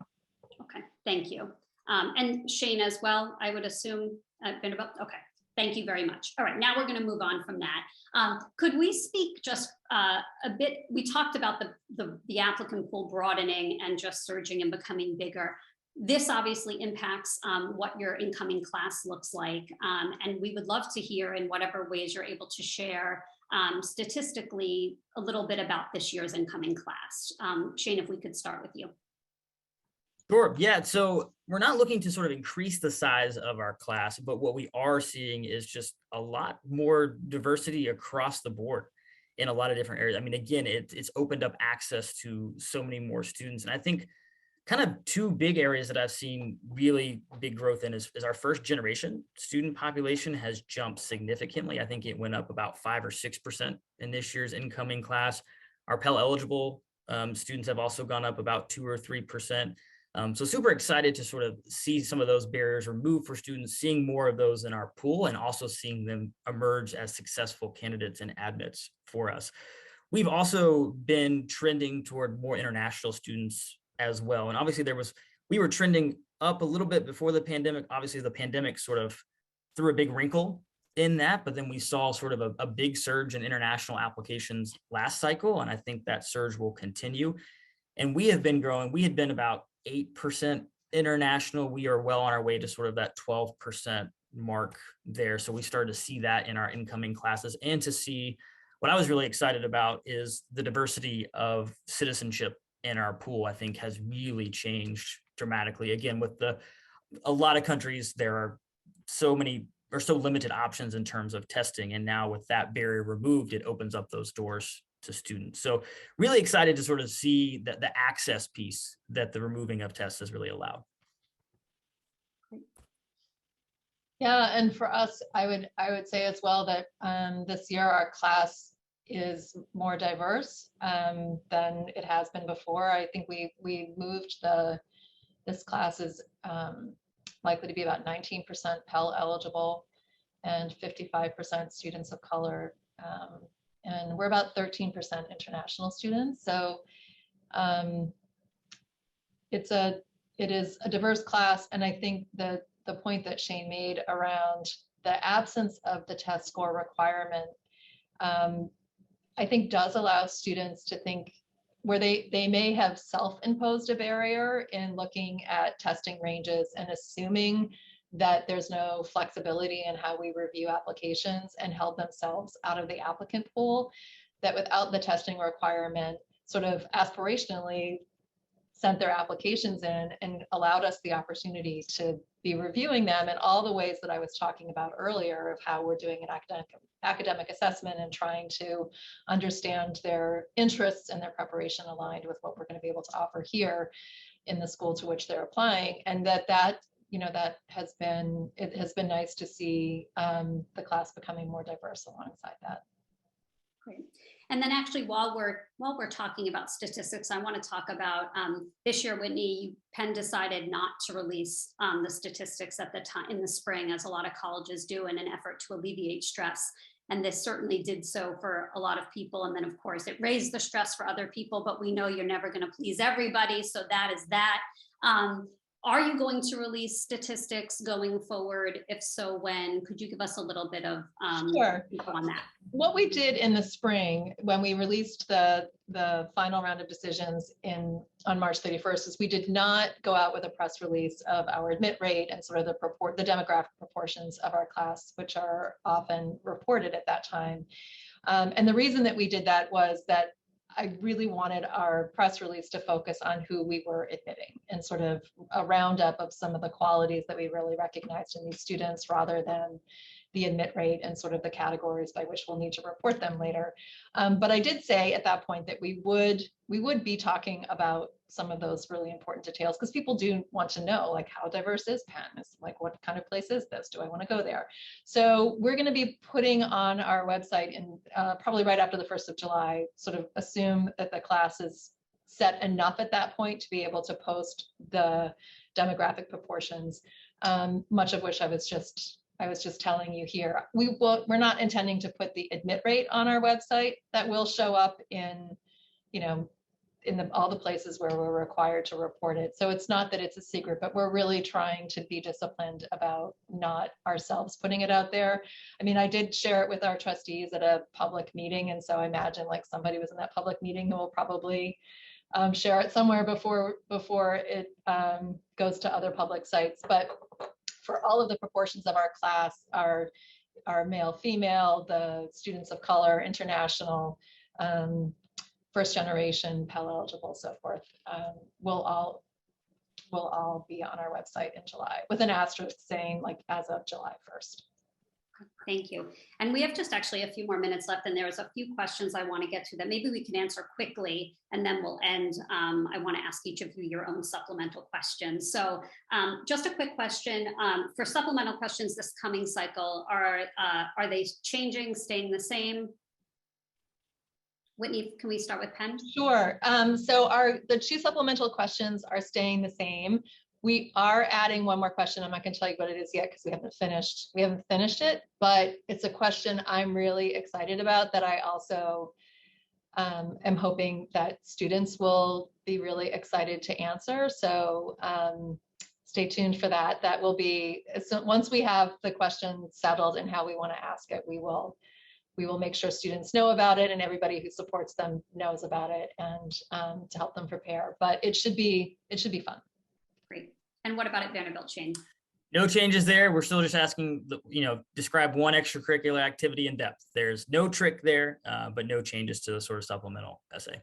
Okay, thank you. And Shane as well, I would assume at Vanderbilt. Okay, thank you very much. All right, now we're going to move on from that. Could we speak just a bit? We talked about the applicant pool broadening and just surging and becoming bigger. This obviously impacts what your incoming class looks like. And we would love to hear, in whatever ways you're able to share statistically, a little bit about this year's incoming class. Shane, if we could start with you. Sure. Yeah. So we're not looking to sort of increase the size of our class, but what we are seeing is just a lot more diversity across the board in a lot of different areas. I mean, again, it's opened up access to so many more students. And I think kind of two big areas that I've seen really big growth in is our first generation student population has jumped significantly. I think it went up about 5 or 6% in this year's incoming class. Our Pell eligible students have also gone up about 2 or 3%. So super excited to sort of see some of those barriers removed for students, seeing more of those in our pool, and also seeing them emerge as successful candidates and admits for us. We've also been trending toward more international students as well. And obviously we were trending up a little bit before the pandemic. Obviously the pandemic sort of threw a big wrinkle in that, but then we saw sort of a big surge in international applications last cycle. And I think that surge will continue. And we have been growing. We had been about 8% international. We are well on our way to sort of that 12% mark there. So we started to see that in our incoming classes, and to see what I was really excited about is the diversity of citizenship in our pool. I think has really changed dramatically. Again, with a lot of countries, there are so many or so limited options in terms of testing. And now with that barrier removed, it opens up those doors to students. So really excited to sort of see that the access piece that the removing of tests has really allowed. Yeah, and for us, I would say as well that this year our class is more diverse than it has been before. I think we moved this class is likely to be about 19% Pell eligible and 55% students of color. And we're about 13% international students. So it is a diverse class. And I think the point that Shane made around the absence of the test score requirement, I think does allow students to think where they may have self-imposed a barrier in looking at testing ranges and assuming that there's no flexibility in how we review applications, and held themselves out of the applicant pool, that without the testing requirement, sort of aspirationally sent their applications in and allowed us the opportunity to be reviewing them in all the ways that I was talking about earlier, of how we're doing an academic assessment and trying to understand their interests and their preparation aligned with what we're going to be able to offer here in the school to which they're applying. And that has been nice to see the class becoming more diverse alongside that. Great. And then actually, while we're talking about statistics, I want to talk about this year, Whitney, Penn decided not to release the statistics at the time in the spring, as a lot of colleges do, in an effort to alleviate stress. And this certainly did so for a lot of people. And then, of course, it raised the stress for other people, but we know you're never going to please everybody. So that is that. Are you going to release statistics going forward? If so, when? Could you give us a little bit of Sure. info on that? What we did in the spring when we released the final round of decisions on March 31st is we did not go out with a press release of our admit rate and sort of the demographic proportions of our class, which are often reported at that time. And the reason that we did that was that I really wanted our press release to focus on who we were admitting and sort of a roundup of some of the qualities that we really recognized in these students rather than the admit rate and sort of the categories by which we'll need to report them later. But I did say at that point that we would be talking about some of those really important details because people do want to know, like, how diverse is Penn? It's like, what kind of place is this? Do I want to go there? So we're going to be putting on our website in probably right after the 1st of July, sort of assume that the class is set enough at that point to be able to post the demographic proportions, much of which I was just telling you here. We're not intending to put the admit rate on our website. That will show up in, all the places where we're required to report it. So it's not that it's a secret, but we're really trying to be disciplined about not ourselves putting it out there. I mean, I did share it with our trustees at a public meeting. And so I imagine like somebody was in that public meeting who will probably share it somewhere before it goes to other public sites. But for all of the proportions of our class, our male, female, the students of color, international, first generation, Pell eligible, so forth, will all be on our website in July with an asterisk saying like as of July 1st. Thank you. And we have just actually a few more minutes left, and there's a few questions I want to get to that maybe we can answer quickly, and then we'll end. I want to ask each of you your own supplemental questions. So just a quick question for supplemental questions this coming cycle, are they changing, staying the same? Whitney, can we start with Penn? Sure. So the 2 supplemental questions are staying the same. We are adding one more question. I'm not going to tell you what it is yet because we haven't finished it, but it's a question I'm really excited about that I also am hoping that students will be really excited to answer. So stay tuned for that. That will be, so once we have the question settled and how we want to ask it, we will make sure students know about it and everybody who supports them knows about it, and to help them prepare. But it should be fun. Great. And what about at Vanderbilt, Shane? No changes there. We're still just asking, describe one extracurricular activity in depth. There's no trick there, but no changes to the sort of supplemental essay.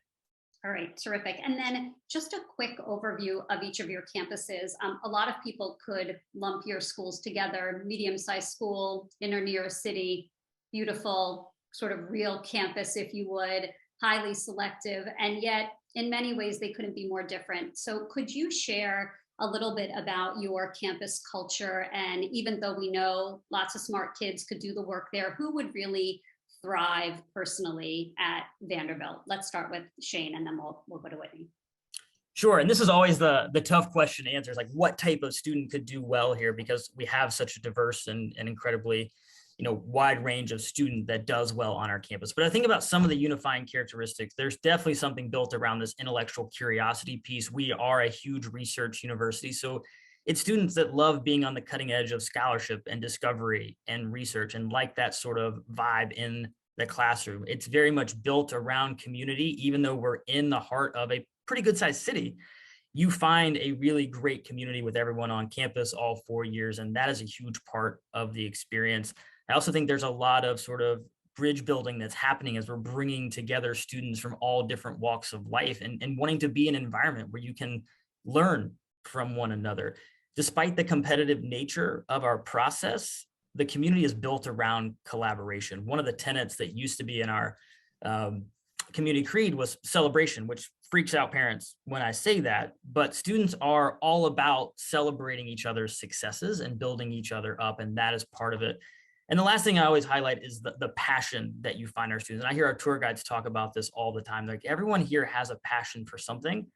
All right, terrific. And then just a quick overview of each of your campuses. A lot of people could lump your schools together: medium-sized school, inner New York City, beautiful, sort of real campus, if you would, highly selective, and yet in many ways they couldn't be more different. So could you share a little bit about your campus culture? And even though we know lots of smart kids could do the work there, who would really thrive personally at Vanderbilt? Let's start with Shane, and then we'll go to Whitney. Sure. And this is always the tough question to answer, is like, what type of student could do well here? Because we have such a diverse and incredibly wide range of student that does well on our campus. But I think about some of the unifying characteristics. There's definitely something built around this intellectual curiosity piece. We are a huge research university, so it's students that love being on the cutting edge of scholarship and discovery and research, and like that sort of vibe in the classroom. It's very much built around community. Even though we're in the heart of a pretty good sized city, you find a really great community with everyone on campus all 4 years, and that is a huge part of the experience. I also think there's a lot of sort of bridge building that's happening as we're bringing together students from all different walks of life and wanting to be in an environment where you can learn from one another. Despite the competitive nature of our process, the community is built around collaboration. One of the tenets that used to be in our community creed was celebration, which freaks out parents when I say that, but students are all about celebrating each other's successes and building each other up, and that is part of it. And the last thing I always highlight is the passion that you find our students. And I hear our tour guides talk about this all the time. Like, everyone here has a passion for something,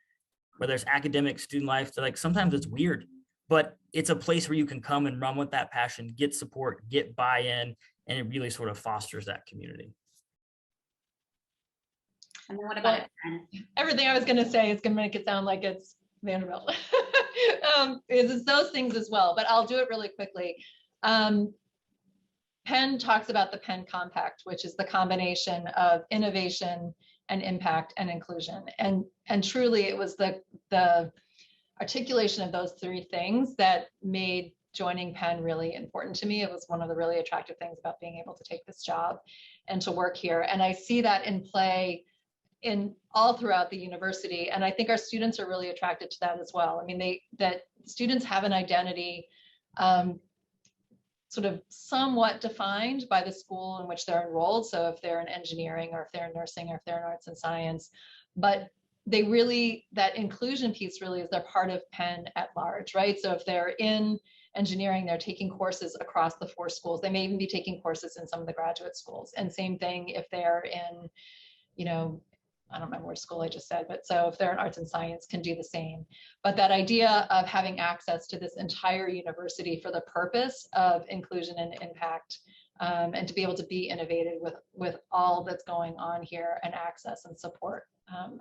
whether it's academic, student life. Like, sometimes it's weird, but it's a place where you can come and run with that passion, get support, get buy-in, and it really sort of fosters that community. And then what about Penn? Everything I was going to say is going to make it sound like it's Vanderbilt. it's those things as well, but I'll do it really quickly. Penn talks about the Penn Compact, which is the combination of innovation and impact and inclusion. And truly it was the articulation of those three things that made joining Penn really important to me. It was one of the really attractive things about being able to take this job and to work here. And I see that in play in all throughout the university. And I think our students are really attracted to that as well. I mean, that students have an identity sort of somewhat defined by the school in which they're enrolled. So if they're in engineering or if they're in nursing or if they're in arts and science, but they really, that inclusion piece really is they're part of Penn at large, right? So if they're in engineering, they're taking courses across the 4 schools. They may even be taking courses in some of the graduate schools. And same thing if they're in, I don't remember which school I just said, but so if they're in arts and science, can do the same. But that idea of having access to this entire university for the purpose of inclusion and impact, and to be able to be innovative with all that's going on here and access and support,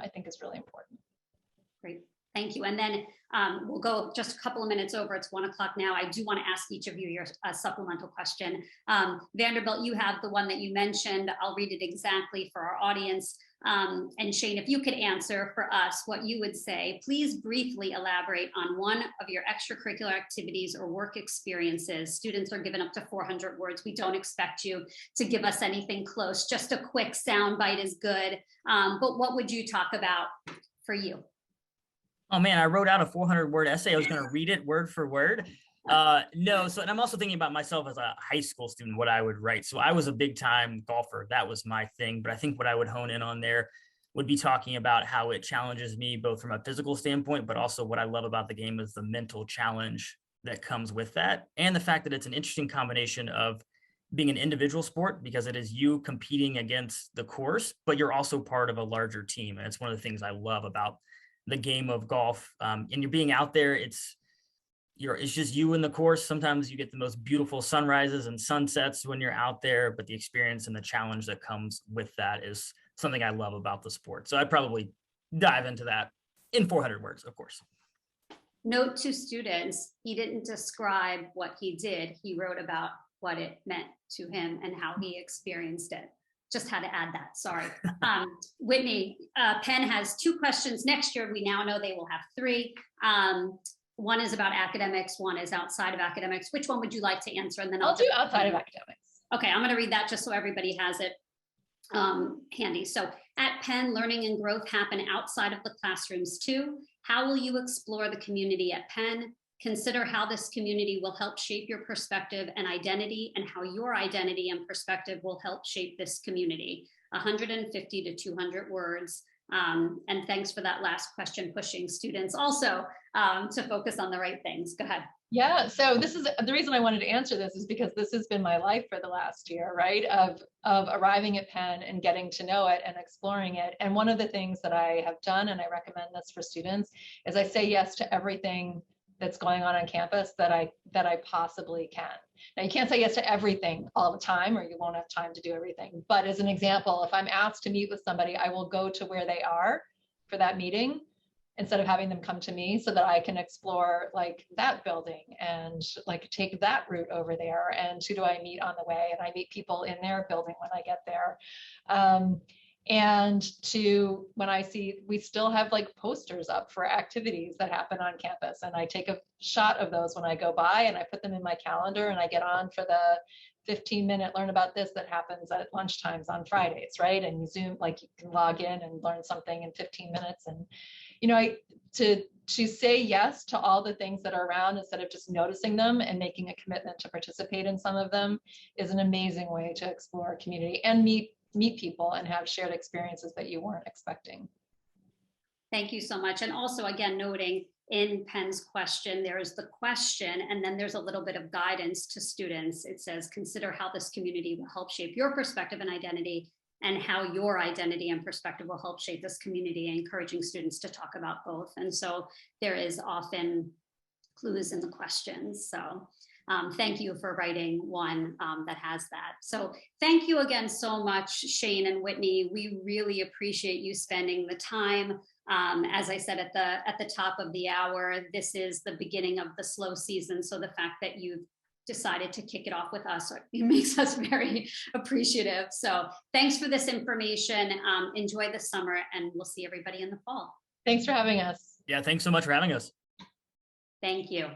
I think is really important. Great. Thank you. And then we'll go just a couple of minutes over. It's 1 o'clock now. I do want to ask each of you your supplemental question. Vanderbilt, you have the one that you mentioned. I'll read it exactly for our audience. And Shane, if you could answer for us what you would say, please briefly elaborate on one of your extracurricular activities or work experiences. Students are given up to 400 words. We don't expect you to give us anything close. Just a quick sound bite is good. But what would you talk about for you? Oh man, I wrote out a 400-word essay. I was going to read it word for word. No, so and I'm also thinking about myself as a high school student, what I would write. So I was a big time golfer. That was my thing. But I think what I would hone in on there would be talking about how it challenges me both from a physical standpoint, but also what I love about the game is the mental challenge that comes with that. And the fact that it's an interesting combination of being an individual sport because it is you competing against the course, but you're also part of a larger team. And it's one of the things I love about the game of golf. And you're being out there, it's just you in the course. Sometimes you get the most beautiful sunrises and sunsets when you're out there, but the experience and the challenge that comes with that is something I love about the sport. So I'd probably dive into that in 400 words, of course. Note to students, he didn't describe what he did. He wrote about what it meant to him and how he experienced it. Just had to add that, sorry. Whitney, Penn has 2 questions next year. We now know they will have 3. One is about academics, one is outside of academics. Which one would you like to answer? And then I'll do outside of academics. Okay, I'm gonna read that just so everybody has it handy. So at Penn, learning and growth happen outside of the classrooms too. How will you explore the community at Penn? Consider how this community will help shape your perspective and identity, and how your identity and perspective will help shape this community. 150 to 200 words. And thanks for that last question, pushing students also to focus on the right things. Go ahead. Yeah, so this is the reason I wanted to answer this is because this has been my life for the last year, right? Of arriving at Penn and getting to know it and exploring it. And one of the things that I have done, and I recommend this for students, is I say yes to everything that's going on campus that I possibly can. Now you can't say yes to everything all the time, or you won't have time to do everything. But as an example, if I'm asked to meet with somebody, I will go to where they are for that meeting instead of having them come to me, so that I can explore like that building and like take that route over there. And who do I meet on the way? And I meet people in their building when I get there. And to when I see, we still have like posters up for activities that happen on campus, and I take a shot of those when I go by and I put them in my calendar, and I get on for the 15-minute learn about this that happens at lunchtimes on Fridays, right? And you Zoom, like you can log in and learn something in 15 minutes. And to say yes to all the things that are around instead of just noticing them and making a commitment to participate in some of them is an amazing way to explore a community and meet people and have shared experiences that you weren't expecting. Thank you so much. And also, again, noting in Penn's question, there's the question, and then there's a little bit of guidance to students. It says, consider how this community will help shape your perspective and identity, and how your identity and perspective will help shape this community, encouraging students to talk about both. And so there is often clues in the questions. So thank you for writing one that has that. So thank you again so much, Shane and Whitney. We really appreciate you spending the time As I said at the top of the hour, this is the beginning of the slow season. So the fact that you've decided to kick it off with us, it makes us very appreciative. So thanks for this information. Enjoy the summer, and we'll see everybody in the fall. Thanks for having us. Yeah, thanks so much for having us. Thank you.